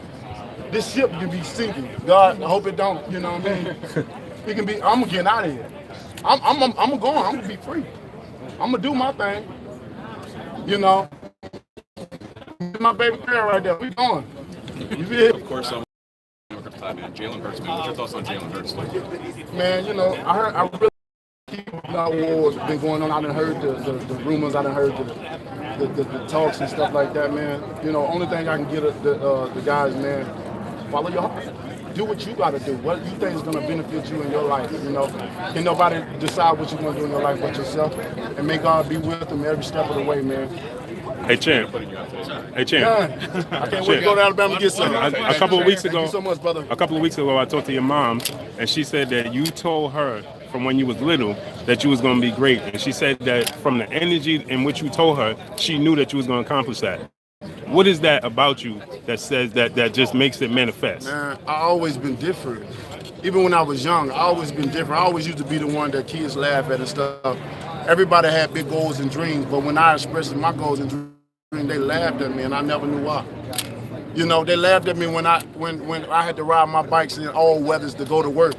E: This ship can be sinking. God, I hope it don't. You know what I mean? It can be. I'm gonna get out of here. I'm going. I'm gonna be free. I'm gonna do my thing. You know, my baby girl right there. We going. You feel?
M: Of course, man. Jalen Hurts, man. What's your thoughts on Jalen Hurts?
E: Man, you know, I really wars been going on. I done heard the rumors. I done heard the talks and stuff like that, man. You know, only thing I can get the guys, man, follow your heart. Do what you got to do. What you think is going to benefit you in your life, you know. Can nobody decide what you're going to do in your life but yourself. And may God be with them every step of the way, man.
F: Hey, Champ. Hey, Champ.
E: I can't wait to go to Alabama and get some.
F: A couple of weeks ago,
E: Thank you so much, brother.
F: A couple of weeks ago, I talked to your mom, and she said that you told her from when you was little that you was going to be great. And she said that from the energy in which you told her, she knew that you was going to accomplish that. What is that about you that says that just makes it manifest?
E: Man, I always been different. Even when I was young, I always been different. I always used to be the one that kids laugh at and stuff. Everybody had big goals and dreams, but when I expressed my goals and dreams, they laughed at me, and I never knew why. You know, they laughed at me when I had to ride my bikes in all weathers to go to work.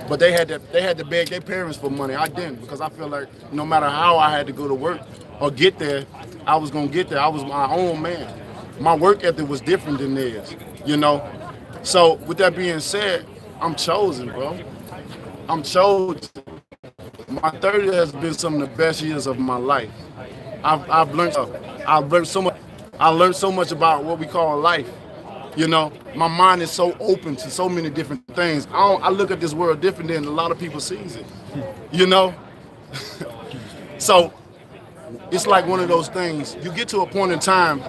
E: But they had to beg their parents for money. I didn't, because I feel like no matter how I had to go to work or get there, I was gonna get there. I was my own man. My work ethic was different than theirs, you know. So with that being said, I'm chosen, bro. I'm chosen. My 30 has been some of the best years of my life. I've learned so much. I learned so much about what we call life. You know, my mind is so open to so many different things. I look at this world different than a lot of people sees it. You know, so it's like one of those things. You get to a point in time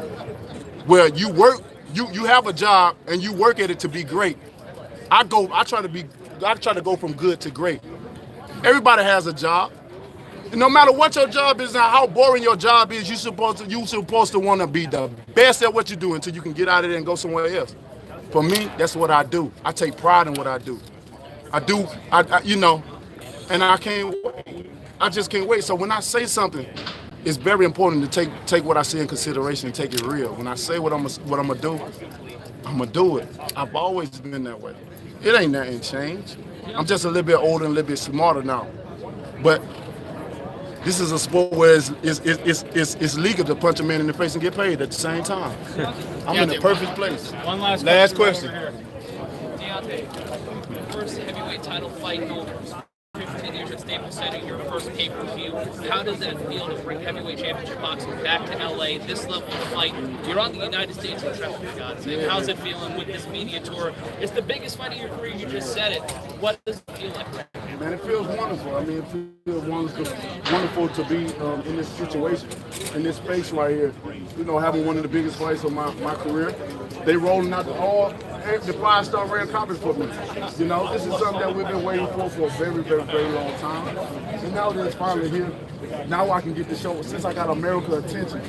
E: where you work, you have a job and you work at it to be great. I try to go from good to great. Everybody has a job. And no matter what your job is and how boring your job is, you're supposed to want to be the best at what you do until you can get out of there and go somewhere else. For me, that's what I do. I take pride in what I do. You know, and I can't wait. I just can't wait. So when I say something, it's very important to take what I say in consideration and take it real. When I say what I'm gonna do, I'm gonna do it. I've always been that way. It ain't nothing changed. I'm just a little bit older and a little bit smarter now. But this is a sport where it's legal to punch a man in the face and get paid at the same time. I'm in the perfect place.
H: One last
E: question.
N: Deontay, first heavyweight title fight in over 15 years at Staples Center, your first pay-per-view. How does that feel to bring heavyweight championship boxing back to LA, this level of fight? You're on the United States intrepid, for God's sake. How's it feeling with this media tour? It's the biggest fight of your career, you just said it. What does it feel like?
E: Man, it feels wonderful. I mean, it feels wonderful to be in this situation, in this space right here. You know, having one of the biggest fights of my career. They rolling out the 5-star red carpet for me. You know, this is something that we've been waiting for a very, very, very long time. And now that it's finally here, now I can get to show, since I got America's attention,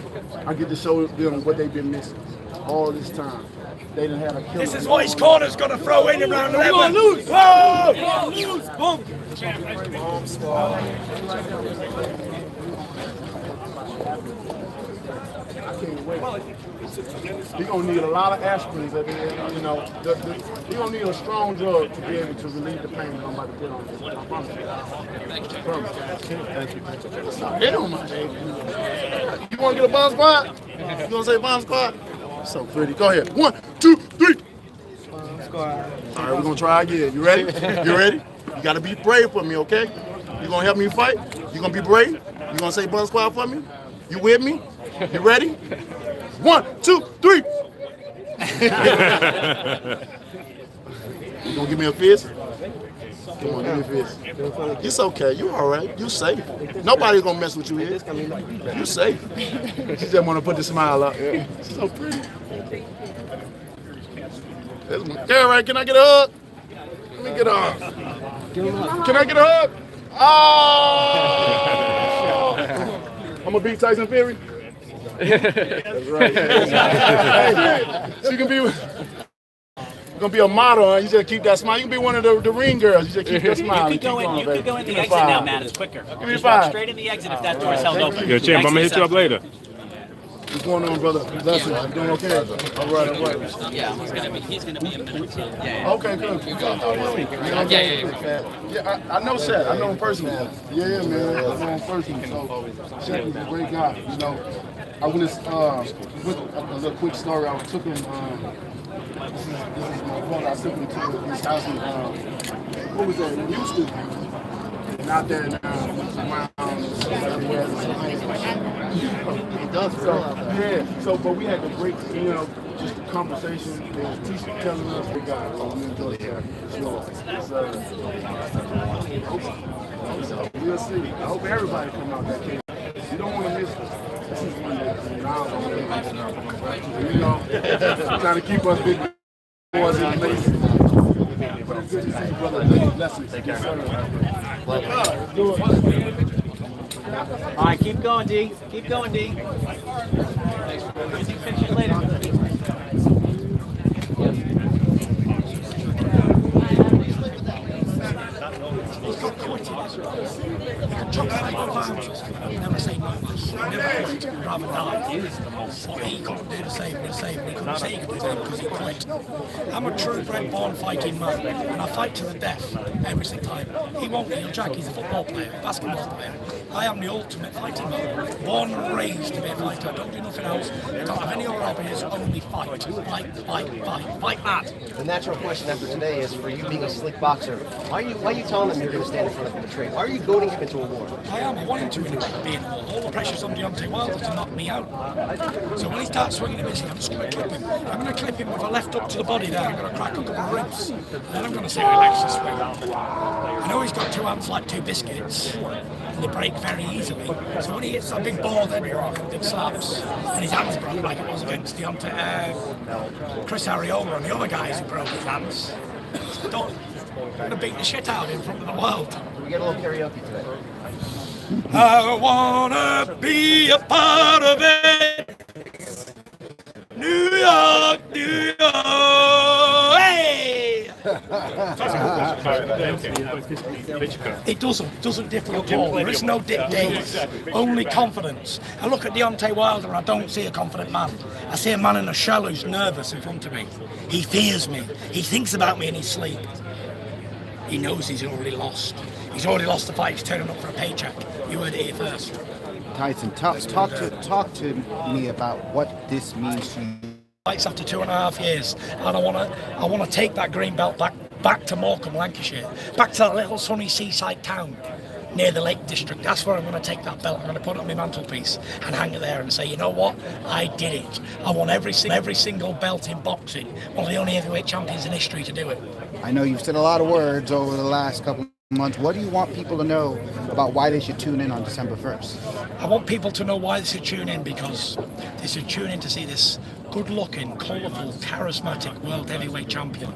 E: I get to show them what they've been missing all this time. They didn't have a killer.
C: This is what his corner's going to throw in around 11.
I: We're going to lose.
C: Whoa!
I: We're going to lose. Boom.
E: I can't wait. You're going to need a lot of aspirins at the end. You know, you're going to need a strong drug to be able to relieve the pain that I'm about to put on you. I promise you. Thank you. Hit on my baby. You want to get a bomb squad? You want to say bomb squad? So pretty. Go ahead. 1, 2, 3. Bomb squad. All right, we're going to try again. You ready? You ready? You got to be brave for me, okay? You going to help me fight? You going to be brave? You going to say bomb squad for me? You with me? You ready? 1, 2, 3. You gonna give me a fist? Come on, give me a fist. It's okay. You all right. You safe. Nobody's gonna mess with you here. You safe. She just wanna put the smile up. She's so pretty. All right. Can I get a hug? Let me get a hug. Can I get a hug? Oh! I'm gonna beat Tyson Fury. That's right. Hey, she can be. Gonna be a model, huh? You just keep that smile. You can be one of the ring girls. You just keep that smile.
H: You could go in the exit now, Matt. It's quicker.
E: Give me
H: Just walk
E: 5.
H: straight in the exit if that door's held open.
F: Yo, champ, I'm gonna hit you up later.
E: What's going on, brother? Bless you. You doing okay? All right.
N: Yeah, he's gonna be a minute too.
E: Okay, good. Yeah, I know Seth. I know him personally. Yeah, man. I know him personally. So Seth is a great guy. You know, I want to with a little quick story. I took him. This is my brother. I took him to his house in what was that? In Houston. And out there now, it does. So yeah. So, but we had a great, just a conversation. Teacher telling us we got. So we enjoyed it. So we'll see. I hope everybody come out that case. You don't want to miss this. This is one that trying to keep us big boys in the mason. Good to see you, brother. Blessings. Thank you.
H: All right, keep going, D. Keep going, D. Fix it later.
C: Never say no. Never rather die. But he couldn't do the same. He couldn't say he could do the same because he quit. I'm a true bred born fighting man, and I fight to the death every single time. He won't be. Jack, he's a football player, basketball player. I am the ultimate fighting man. Born and raised to be a fighter. I don't do nothing else. I don't have any other hobbies, only fight. Fight mad.
O: The natural question after today is, for you being a slick boxer, why are you telling them you're going to stand in front of him and train? Why are you goading him into a war?
C: I am. I want him to be in a war. All the pressure's on Deontay Wilder to knock me out. So when he starts swinging and missing, I'm just going to clip him. I'm going to clip him with a left up to the body there. I'm going to crack a couple of ribs. And then I'm going to say relax and swing. I know he's got two hands like two biscuits. And they break very easily. So when he hits that big ball, then you're off big slaps. And his hands broke like it was against Deontay, Chris Ariola and the other guys who broke his hands. Done. I'm going to beat the shit out of him in front of the world.
O: Can we get a little karaoke today?
C: I wanna be a part of it. New York, New York, hey! It doesn't differ at all. There is no dictate, only confidence. I look at Deontay Wilder and I don't see a confident man. I see a man in a shell who's nervous in front of me. He fears me. He thinks about me in his sleep. He knows he's already lost. He's already lost the fight. He's turning up for a paycheck. You heard it here first.
P: Tyson, talk to me about what this means to you.
C: Fights after 2.5 years, and I want to take that green belt back to Morecambe, Lancashire, back to that little sunny seaside town near the Lake District. That's where I'm going to take that belt. I'm going to put it on my mantelpiece and hang it there and say, you know what? I did it. I won every single belt in boxing. One of the only heavyweight champions in history to do it.
P: I know you've said a lot of words over the last couple of months. What do you want people to know about why they should tune in on December 1st?
C: I want people to know why they should tune in, because they should tune in to see this good-looking, colourful, charismatic world heavyweight champion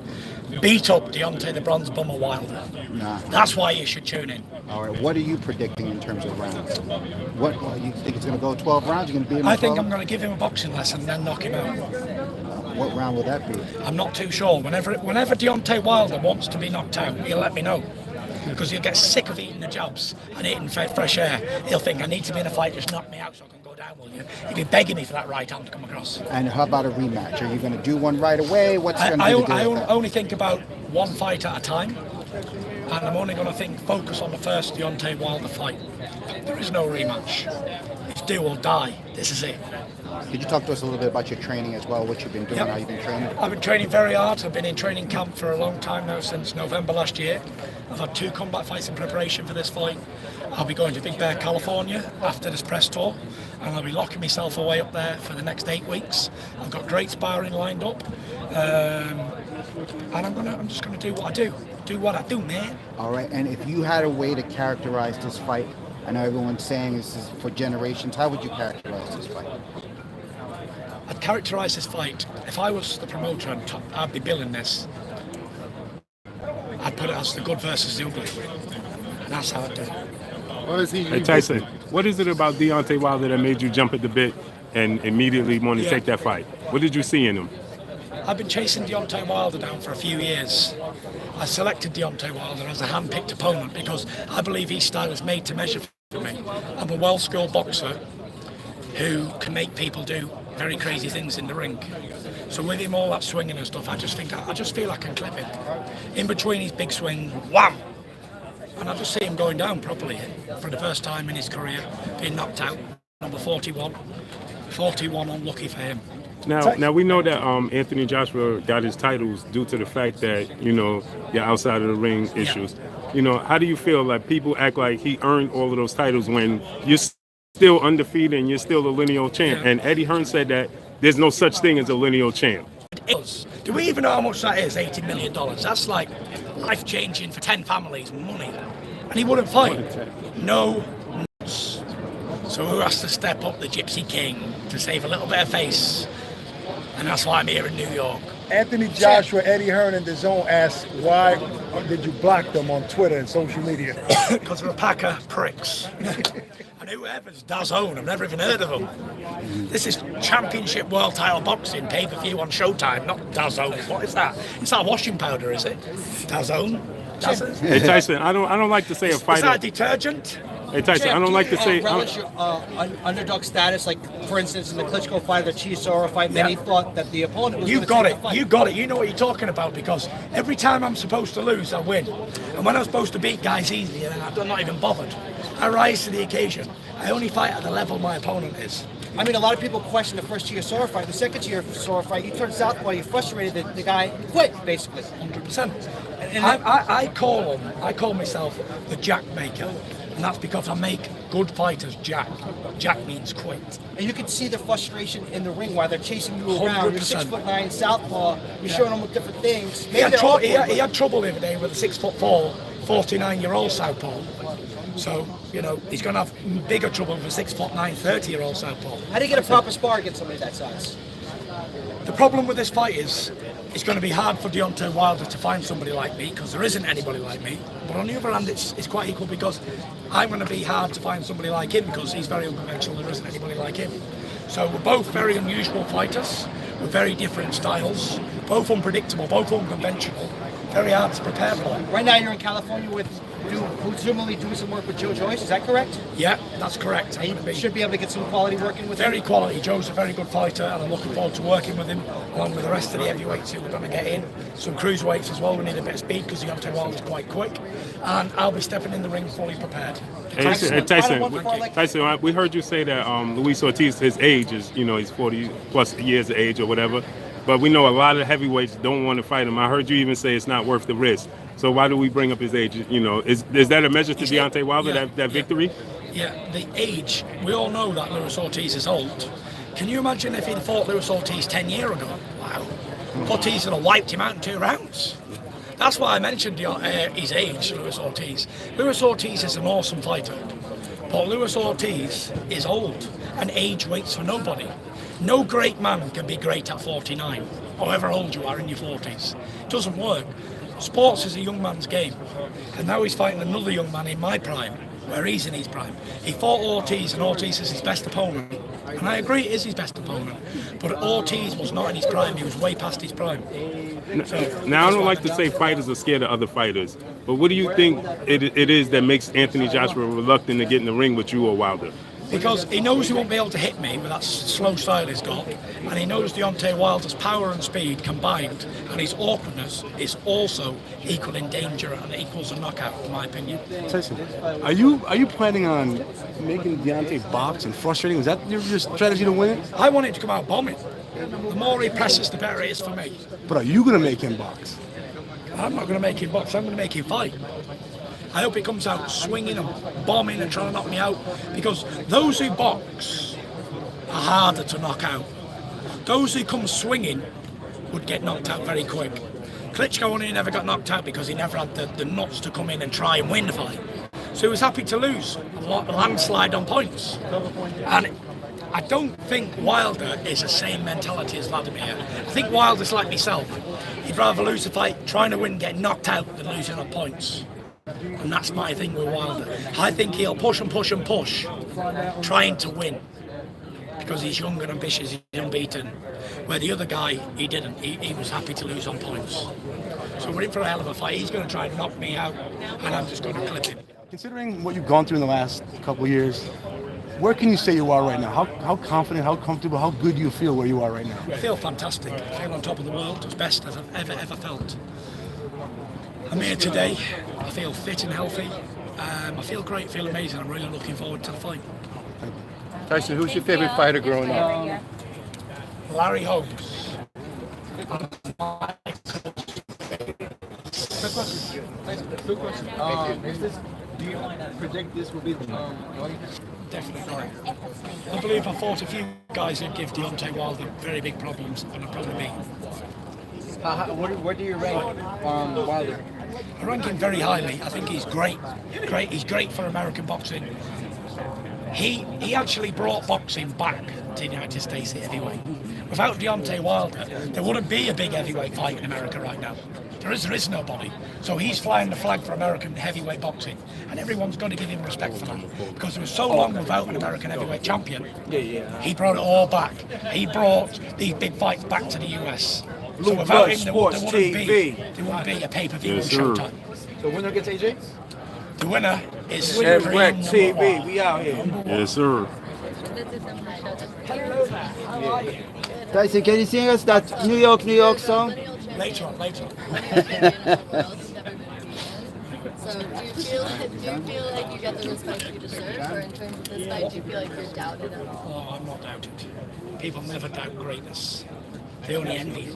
C: beat up Deontay the Bronze Bomber Wilder.
P: Nah.
C: That's why you should tune in.
P: All right, what are you predicting in terms of rounds? What you think it's going to go 12 rounds? You're going to beat him?
C: I think I'm going to give him a boxing lesson and then knock him out.
P: What round will that be?
C: I'm not too sure. Whenever Deontay Wilder wants to be knocked out, he'll let me know. Because he'll get sick of eating the jabs and eating fresh air. He'll think, I need to be in a fight, just knock me out so I can go down, will you? He'll be begging me for that right arm to come across.
P: And how about a rematch? Are you going to do one right away? What's going to be the deal?
C: I only think about one fight at a time. And I'm only going to focus on the first Deontay Wilder fight. There is no rematch. It's do or die. This is it.
P: Could you talk to us a little bit about your training as well, what you've been doing, how you've been training?
C: I've been training very hard. I've been in training camp for a long time now, since November last year. I've had 2 combat fights in preparation for this fight. I'll be going to Big Bear, California after this press tour, and I'll be locking myself away up there for the next 8 weeks. I've got great sparring lined up, and I'm just going to do what I do, man.
P: All right, and if you had a way to characterize this fight, I know everyone's saying this is for generations, how would you characterize this fight?
C: I'd characterise this fight, if I was the promoter and I'd be billing this, I'd put it as the good versus the ugly. And that's how I'd do it.
F: Hey Tyson, what is it about Deontay Wilder that made you jump at the bit and immediately wanted to
C: Yeah.
F: take that fight? What did you see in him?
C: I've been chasing Deontay Wilder down for a few years. I selected Deontay Wilder as a hand-picked opponent because I believe his style is made to measure for me. I'm a well-skilled boxer who can make people do very crazy things in the ring. So with him all that swinging and stuff, I just feel I can clip him. In between his big swing, wham! And I just see him going down properly for the first time in his career, being knocked out. Number 41. 41 unlucky for him.
F: Now we know that Anthony Joshua got his titles due to the fact that, you know, your outside of the ring issues. You know, how do you feel like people act like he earned all of those titles when you're still undefeated and you're still a lineal champ? And Eddie Hearn said that there's no such thing as a lineal champ.
C: Do we even know how much that is? $80 million. That's like life-changing for 10 families, money. And he wouldn't fight. No. So who has to step up? The Gypsy King to save a little bit of face. And that's why I'm here in New York.
Q: Anthony Joshua, Eddie Hearn, and DAZN asked, why did you block them on Twitter and social media?
C: Because they're a pack of pricks. And whoever's DAZN, I've never even heard of them. This is Championship World Title Boxing, pay-per-view on Showtime, not DAZN. What is that? It's not washing powder, is it? DAZN?
F: Hey Tyson, I don't like to say a fighter.
C: Is that a detergent?
F: Hey Tyson, I don't like to say.
O: Relish your underdog status, like for instance in the Klitschko fight, the Chisora fight, many thought that the opponent was
C: You
O: gonna
C: got
O: take
C: it.
O: the fight.
C: You got it. You know what you're talking about because every time I'm supposed to lose, I win. And when I'm supposed to beat guys easily, I'm not even bothered. I rise to the occasion. I only fight at the level my opponent is.
O: I mean, a lot of people question the first Chisora fight. The second Chisora fight, you turned southpaw, you frustrated the guy, quit basically.
C: 100%. And I call myself the Jack Maker. And that's because I make good fighters Jack. Jack means quit.
O: And you can see the frustration in the ring while they're chasing you around.
C: 100%.
O: You're 6'9" southpaw. You're showing them different things.
C: He had trouble the other day with a 6'4", 49-year-old southpaw. So, you know, he's going to have bigger trouble with a 6'9", 30-year-old southpaw.
O: How do you get a proper spar against somebody that size?
C: The problem with this fight is it's going to be hard for Deontay Wilder to find somebody like me because there isn't anybody like me. But on the other hand, it's quite equal because I'm going to be hard to find somebody like him because he's very unconventional. There isn't anybody like him. So we're both very unusual fighters with very different styles, both unpredictable, both unconventional. Very hard to prepare for that.
O: Right now you're in California with presumably doing some work with Joe Joyce, is that correct?
C: Yeah, that's correct.
O: You should be able to get some quality working with him.
C: Very quality. Joe's a very good fighter and I'm looking forward to working with him along with the rest of the heavyweights who we're going to get in. Some cruiserweights as well. We need a bit of speed because Deontay Wilder's quite quick. And I'll be stepping in the ring fully prepared.
F: Tyson, we heard you say that Luis Ortiz, his age is, you know, he's 40 plus years of age or whatever. But we know a lot of heavyweights don't want to fight him. I heard you even say it's not worth the risk. So why do we bring up his age? You know, is that a measure to Deontay Wilder, that victory?
C: Yeah, the age, we all know that Luis Ortiz is old. Can you imagine if he'd fought Luis Ortiz 10 years ago? Wow. Ortiz would have wiped him out in 2 rounds. That's why I mentioned his age, Luis Ortiz. Luis Ortiz is an awesome fighter. But Luis Ortiz is old, and age waits for nobody. No great man can be great at 49, however old you are in your 40s. It doesn't work. Sports is a young man's game, and now he's fighting another young man in my prime, where he's in his prime. He fought Ortiz, and Ortiz is his best opponent. And I agree it is his best opponent, but Ortiz was not in his prime, he was way past his prime.
F: Now, I don't like to say fighters are scared of other fighters, but what do you think it is that makes Anthony Joshua reluctant to get in the ring with you or Wilder?
C: Because he knows he won't be able to hit me with that slow style he's got, and he knows Deontay Wilder's power and speed combined, and his awkwardness is also equal in danger and equals a knockout, in my opinion.
G: Tyson, are you planning on making Deontay box and frustrating? Is that your strategy to win it?
C: I want it to come out bombing. The more he presses, the better it is for me.
G: But are you going to make him box?
C: I'm not going to make him box, I'm going to make him fight. I hope he comes out swinging and bombing and trying to knock me out, because those who box are harder to knock out. Those who come swinging would get knocked out very quick. Klitschko only never got knocked out because he never had the nuts to come in and try and win the fight. So he was happy to lose a landslide on points. And I don't think Wilder is the same mentality as Vladimir. I think Wilder's like myself. He'd rather lose the fight trying to win, get knocked out, than losing on points. And that's my thing with Wilder. I think he'll push and push and push, trying to win. because he's young and ambitious, he's unbeaten. Where the other guy, he didn't. He was happy to lose on points. So we're in for a hell of a fight. He's going to try and knock me out, and I'm just going to clip him.
R: Considering what you've gone through in the last couple of years, where can you say you are right now? How confident, how comfortable, how good do you feel where you are right now?
C: I feel fantastic. I feel on top of the world, as best as I've ever felt. I'm here today. I feel fit and healthy. I feel great, feel amazing. I'm really looking forward to the fight.
R: Tyson, who's your favorite fighter growing up?
C: Larry Holmes.
G: Quick question. Do you predict this will be the fight?
C: Definitely not. I believe I fought a few guys who give Deontay Wilder very big problems, and I'll probably be.
G: Where do you rank Wilder?
C: I rank him very highly. I think he's great. He's great for American boxing. He actually brought boxing back to the United States at heavyweight. Without Deontay Wilder, there wouldn't be a big heavyweight fight in America right now. There is nobody. So he's flying the flag for American heavyweight boxing, and everyone's got to give him respect for that, because it was so long without an American heavyweight champion. He brought it all back. He brought these big fights back to the US. So without him, there wouldn't be a pay-per-view on Showtime.
G: So winner gets AJ?
C: The winner is
G: Supreme TV. We out here.
F: Yes, sir.
P: Tyson, can you sing us that New York, New York song?
C: Later on.
L: So do you feel like you get the respect you deserve, or in terms of this fight, do you feel like you're doubted at all?
C: Oh, I'm not doubted. People never doubt greatness. They only envy it.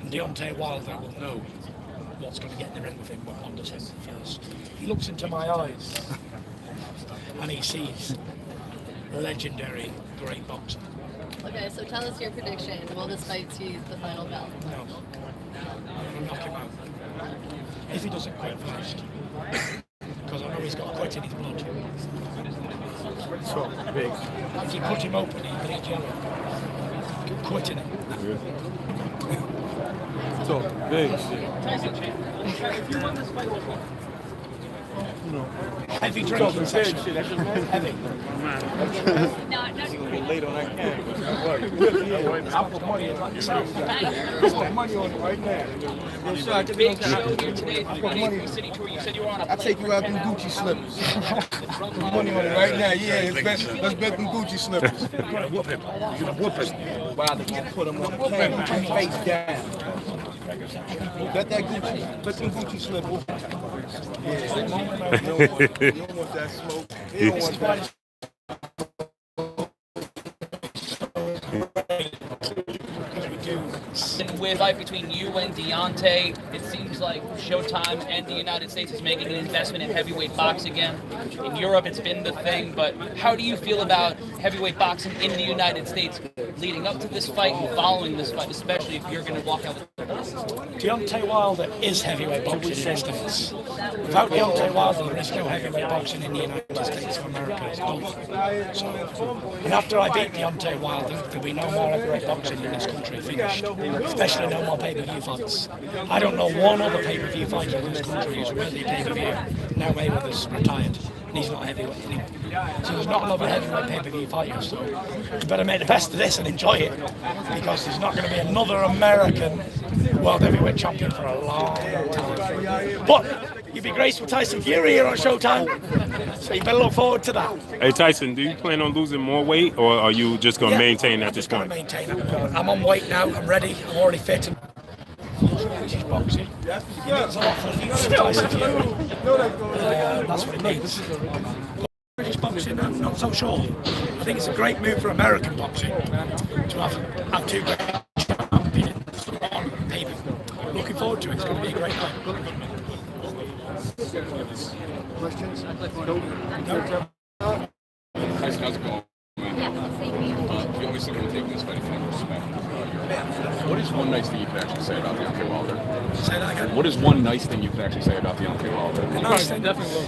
C: And Deontay Wilder will know what's going to get in the ring with him when one does him first. He looks into my eyes and he sees legendary great boxer.
L: Okay, so tell us your prediction. Will this fight see the final bell?
C: No. I'll knock him out. If he doesn't quit first. Because I know he's got quit in his blood.
R: So big.
C: If you cut him open, he bleeds yellow. Quit in it.
R: So big.
G: If you won this fight,
C: Heavy drinking session. Heavy.
R: Late on that camera.
G: I'll put money on it. I'll put money on it right now.
N: So I debate the show here today for the Daisy City tour. You said you were on a
R: I'll take you out them Gucci slippers. Put money on it right now. Yeah, let's bet them Gucci slippers. You're gonna whoop him. You're gonna whoop him. Wow, they can't put him on the camera. Face down. Bet that Gucci. Put them Gucci slippers. Yeah, you don't want that smoke. You don't want that.
N: With fight between you and Deontay, it seems like Showtime and the United States is making an investment in heavyweight boxing again. In Europe, it's been the thing, but how do you feel about heavyweight boxing in the United States leading up to this fight and following this fight, especially if you're going to walk out with
C: Deontay Wilder is heavyweight boxing in the States. Without Deontay Wilder, there is no heavyweight boxing in the United States of America. It's done. So, and after I beat Deontay Wilder, there'll be no more heavyweight boxing in this country. Finished. Especially no more pay-per-view fights. I don't know one other pay-per-view fighter in this country who's really pay-per-view. Now Mayweather's retired, and he's not heavyweight anymore. So there's not another heavyweight pay-per-view fighter. So you better make the best of this and enjoy it, because there's not going to be another American world heavyweight champion for a long time. But you'd be graced with Tyson Fury here on Showtime, so you better look forward to that.
F: Hey Tyson, do you plan on losing more weight, or are you just going to maintain at this point?
C: Maintain at the moment. I'm on weight now. I'm ready. I'm already fit. British boxing. It means a lot for the future of Tyson Fury. That's what it means. British boxing, I'm not so sure. I think it's a great move for American boxing to have two great champions on paper. Looking forward to it. It's going to be a great night.
R: Questions?
M: Tyson, how's it going? You obviously going to take this fight if you respect. What is one nice thing you could actually say about Deontay Wilder?
C: Say that again?
M: What is one nice thing you could actually say about Deontay Wilder?
C: Nice thing.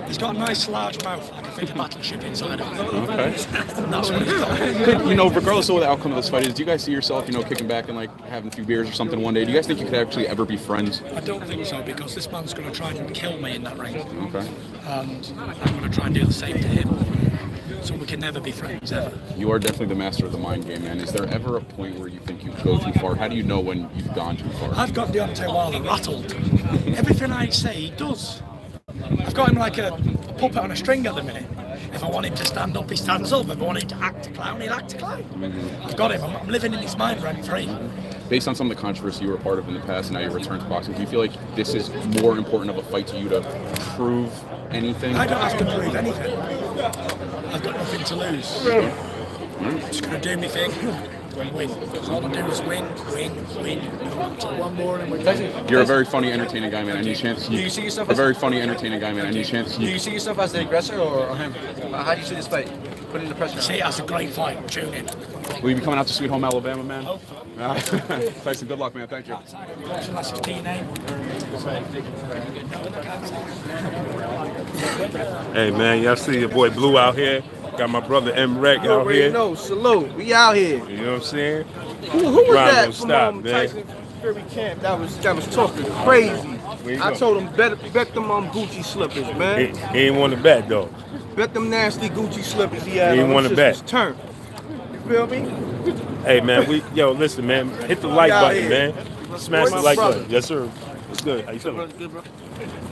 C: He's got a nice large mouth, like a figure battleship inside of it.
M: Okay.
C: That's what he's got.
M: Regardless of what the outcome of this fight is, do you guys see yourself, kicking back and like having a few beers or something one day? Do you guys think you could actually ever be friends?
C: I don't think so, because this man's going to try and kill me in that ring.
M: Okay.
C: And I'm going to try and do the same to him. so we can never be friends ever.
M: You are definitely the master of the mind game, man. Is there ever a point where you think you go too far? How do you know when you've gone too far?
C: I've got Deontay Wilder rattled. Everything I say, he does. I've got him like a puppet on a string at the minute. If I want him to stand up, he stands up. If I want him to act a clown, he'll act a clown. I've got him. I'm living in his mind rent free.
M: Based on some of the controversy you were a part of in the past and now you return to boxing, do you feel like this is more important of a fight to you to prove anything?
C: I don't have to prove anything. I've got nothing to lose. I'm just going to do my thing and win. All I do is win. So one more and we're done.
M: You're a very funny, entertaining guy, man. Any chance
G: Do you see yourself
M: a
G: as
M: very funny, entertaining guy, man. Any chance
G: Do you see yourself as the aggressor or him? How do you see this fight? Putting the pressure on.
C: See it as a great fight. Tune in.
M: Will you be coming out to Sweet Home Alabama, man? Tyson, good luck, man. Thank you.
C: That's his key name.
F: Hey, man, y'all see your boy Blue out here. Got my brother M. Rec
R: You
F: out
R: already
F: here.
R: know. Salute. We out here.
F: You know what I'm saying?
R: Who was
F: Grind
R: that
F: don't
R: from
F: stop, man.
R: Tyson Fury camp? That was talking crazy.
F: Where you
R: I
F: go?
R: told him bet them Gucci slippers, man.
F: He ain't want to bet, though.
R: Bet them nasty Gucci slippers he had
F: He
R: on.
F: ain't wanna
R: Them
F: bet.
R: shits was turned. You feel me?
F: Hey, man, listen, man. Hit the like
R: out
F: button,
R: here.
F: man. Smash the
R: My
F: like
R: brother.
F: button. Yes, sir. What's good? How you feeling?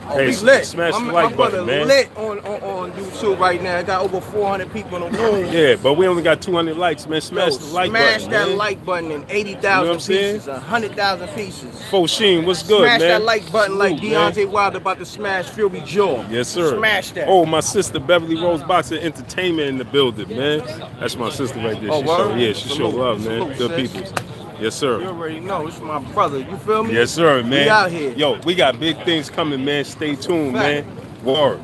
R: Oh,
F: Hey,
R: we lit.
F: smash the
R: my
F: like
R: brother
F: button, man.
R: lit on YouTube right now. Got over 400 people in the room.
F: Yeah, but we only got 200 likes, man. Smash
R: Yo,
F: the like
R: smash
F: button,
R: that
F: man.
R: like button in
F: You know
R: 80,000
F: what I'm saying?
R: pieces, 100,000 pieces.
F: Fosheen, what's good,
R: Smash
F: man?
R: that like button like
F: Salute, man.
R: Deontay Wilder about to smash Fury jaw.
F: Yes, sir.
R: Smash that.
F: Oh, my sister Beverly Rose Boxing Entertainment in the building, man. That's my sister right there.
R: Oh,
F: She
R: word?
F: she show
R: Salute.
F: love, man.
R: Salute,
F: Good
R: sis.
F: people. Yes,
R: You
F: sir.
R: already know, it's my brother. You feel me?
F: Yes, sir, man.
R: We out here.
F: Yo, we got big things coming, man. Stay tuned,
R: Fact.
F: man. Word.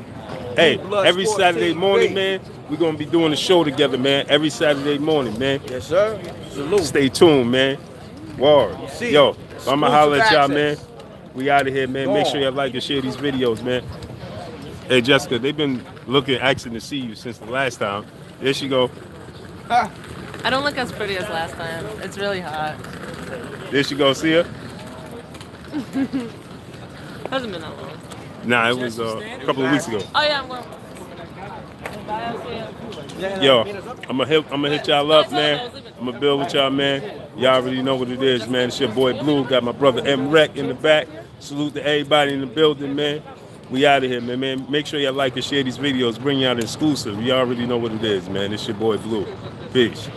F: Hey,
R: Blood
F: every
R: Sport
F: Saturday
R: TV.
F: morning, man, we're gonna be doing a show together, man. Every Saturday morning, man.
R: Yes, sir. Salute.
F: Stay tuned, man. Word.
R: See
F: Yo,
R: you.
F: I'ma holler at y'all,
R: Exclusive
F: man. We out of here, man.
R: Go
F: Make
R: on.
F: sure y'all like and share these videos, man. Hey, Jessica, they've been asking to see you since the last time. There she go.
R: Ha.
S: I don't look as pretty as last time. It's really hot.
F: There she go. See her?
S: Hasn't been that long.
F: Nah, it was a couple of weeks ago.
S: Oh yeah, I'm going.
F: Yo, I'ma hit y'all up, man. I'ma build with y'all, man. Y'all already know what it is, man. It's your boy Blue. Got my brother M. Rec in the back. Salute to everybody in the building, man. We out of here, man. Make sure y'all like and share these videos. Bring y'all the exclusive. You already know what it is, man. It's your boy Blue. Peace.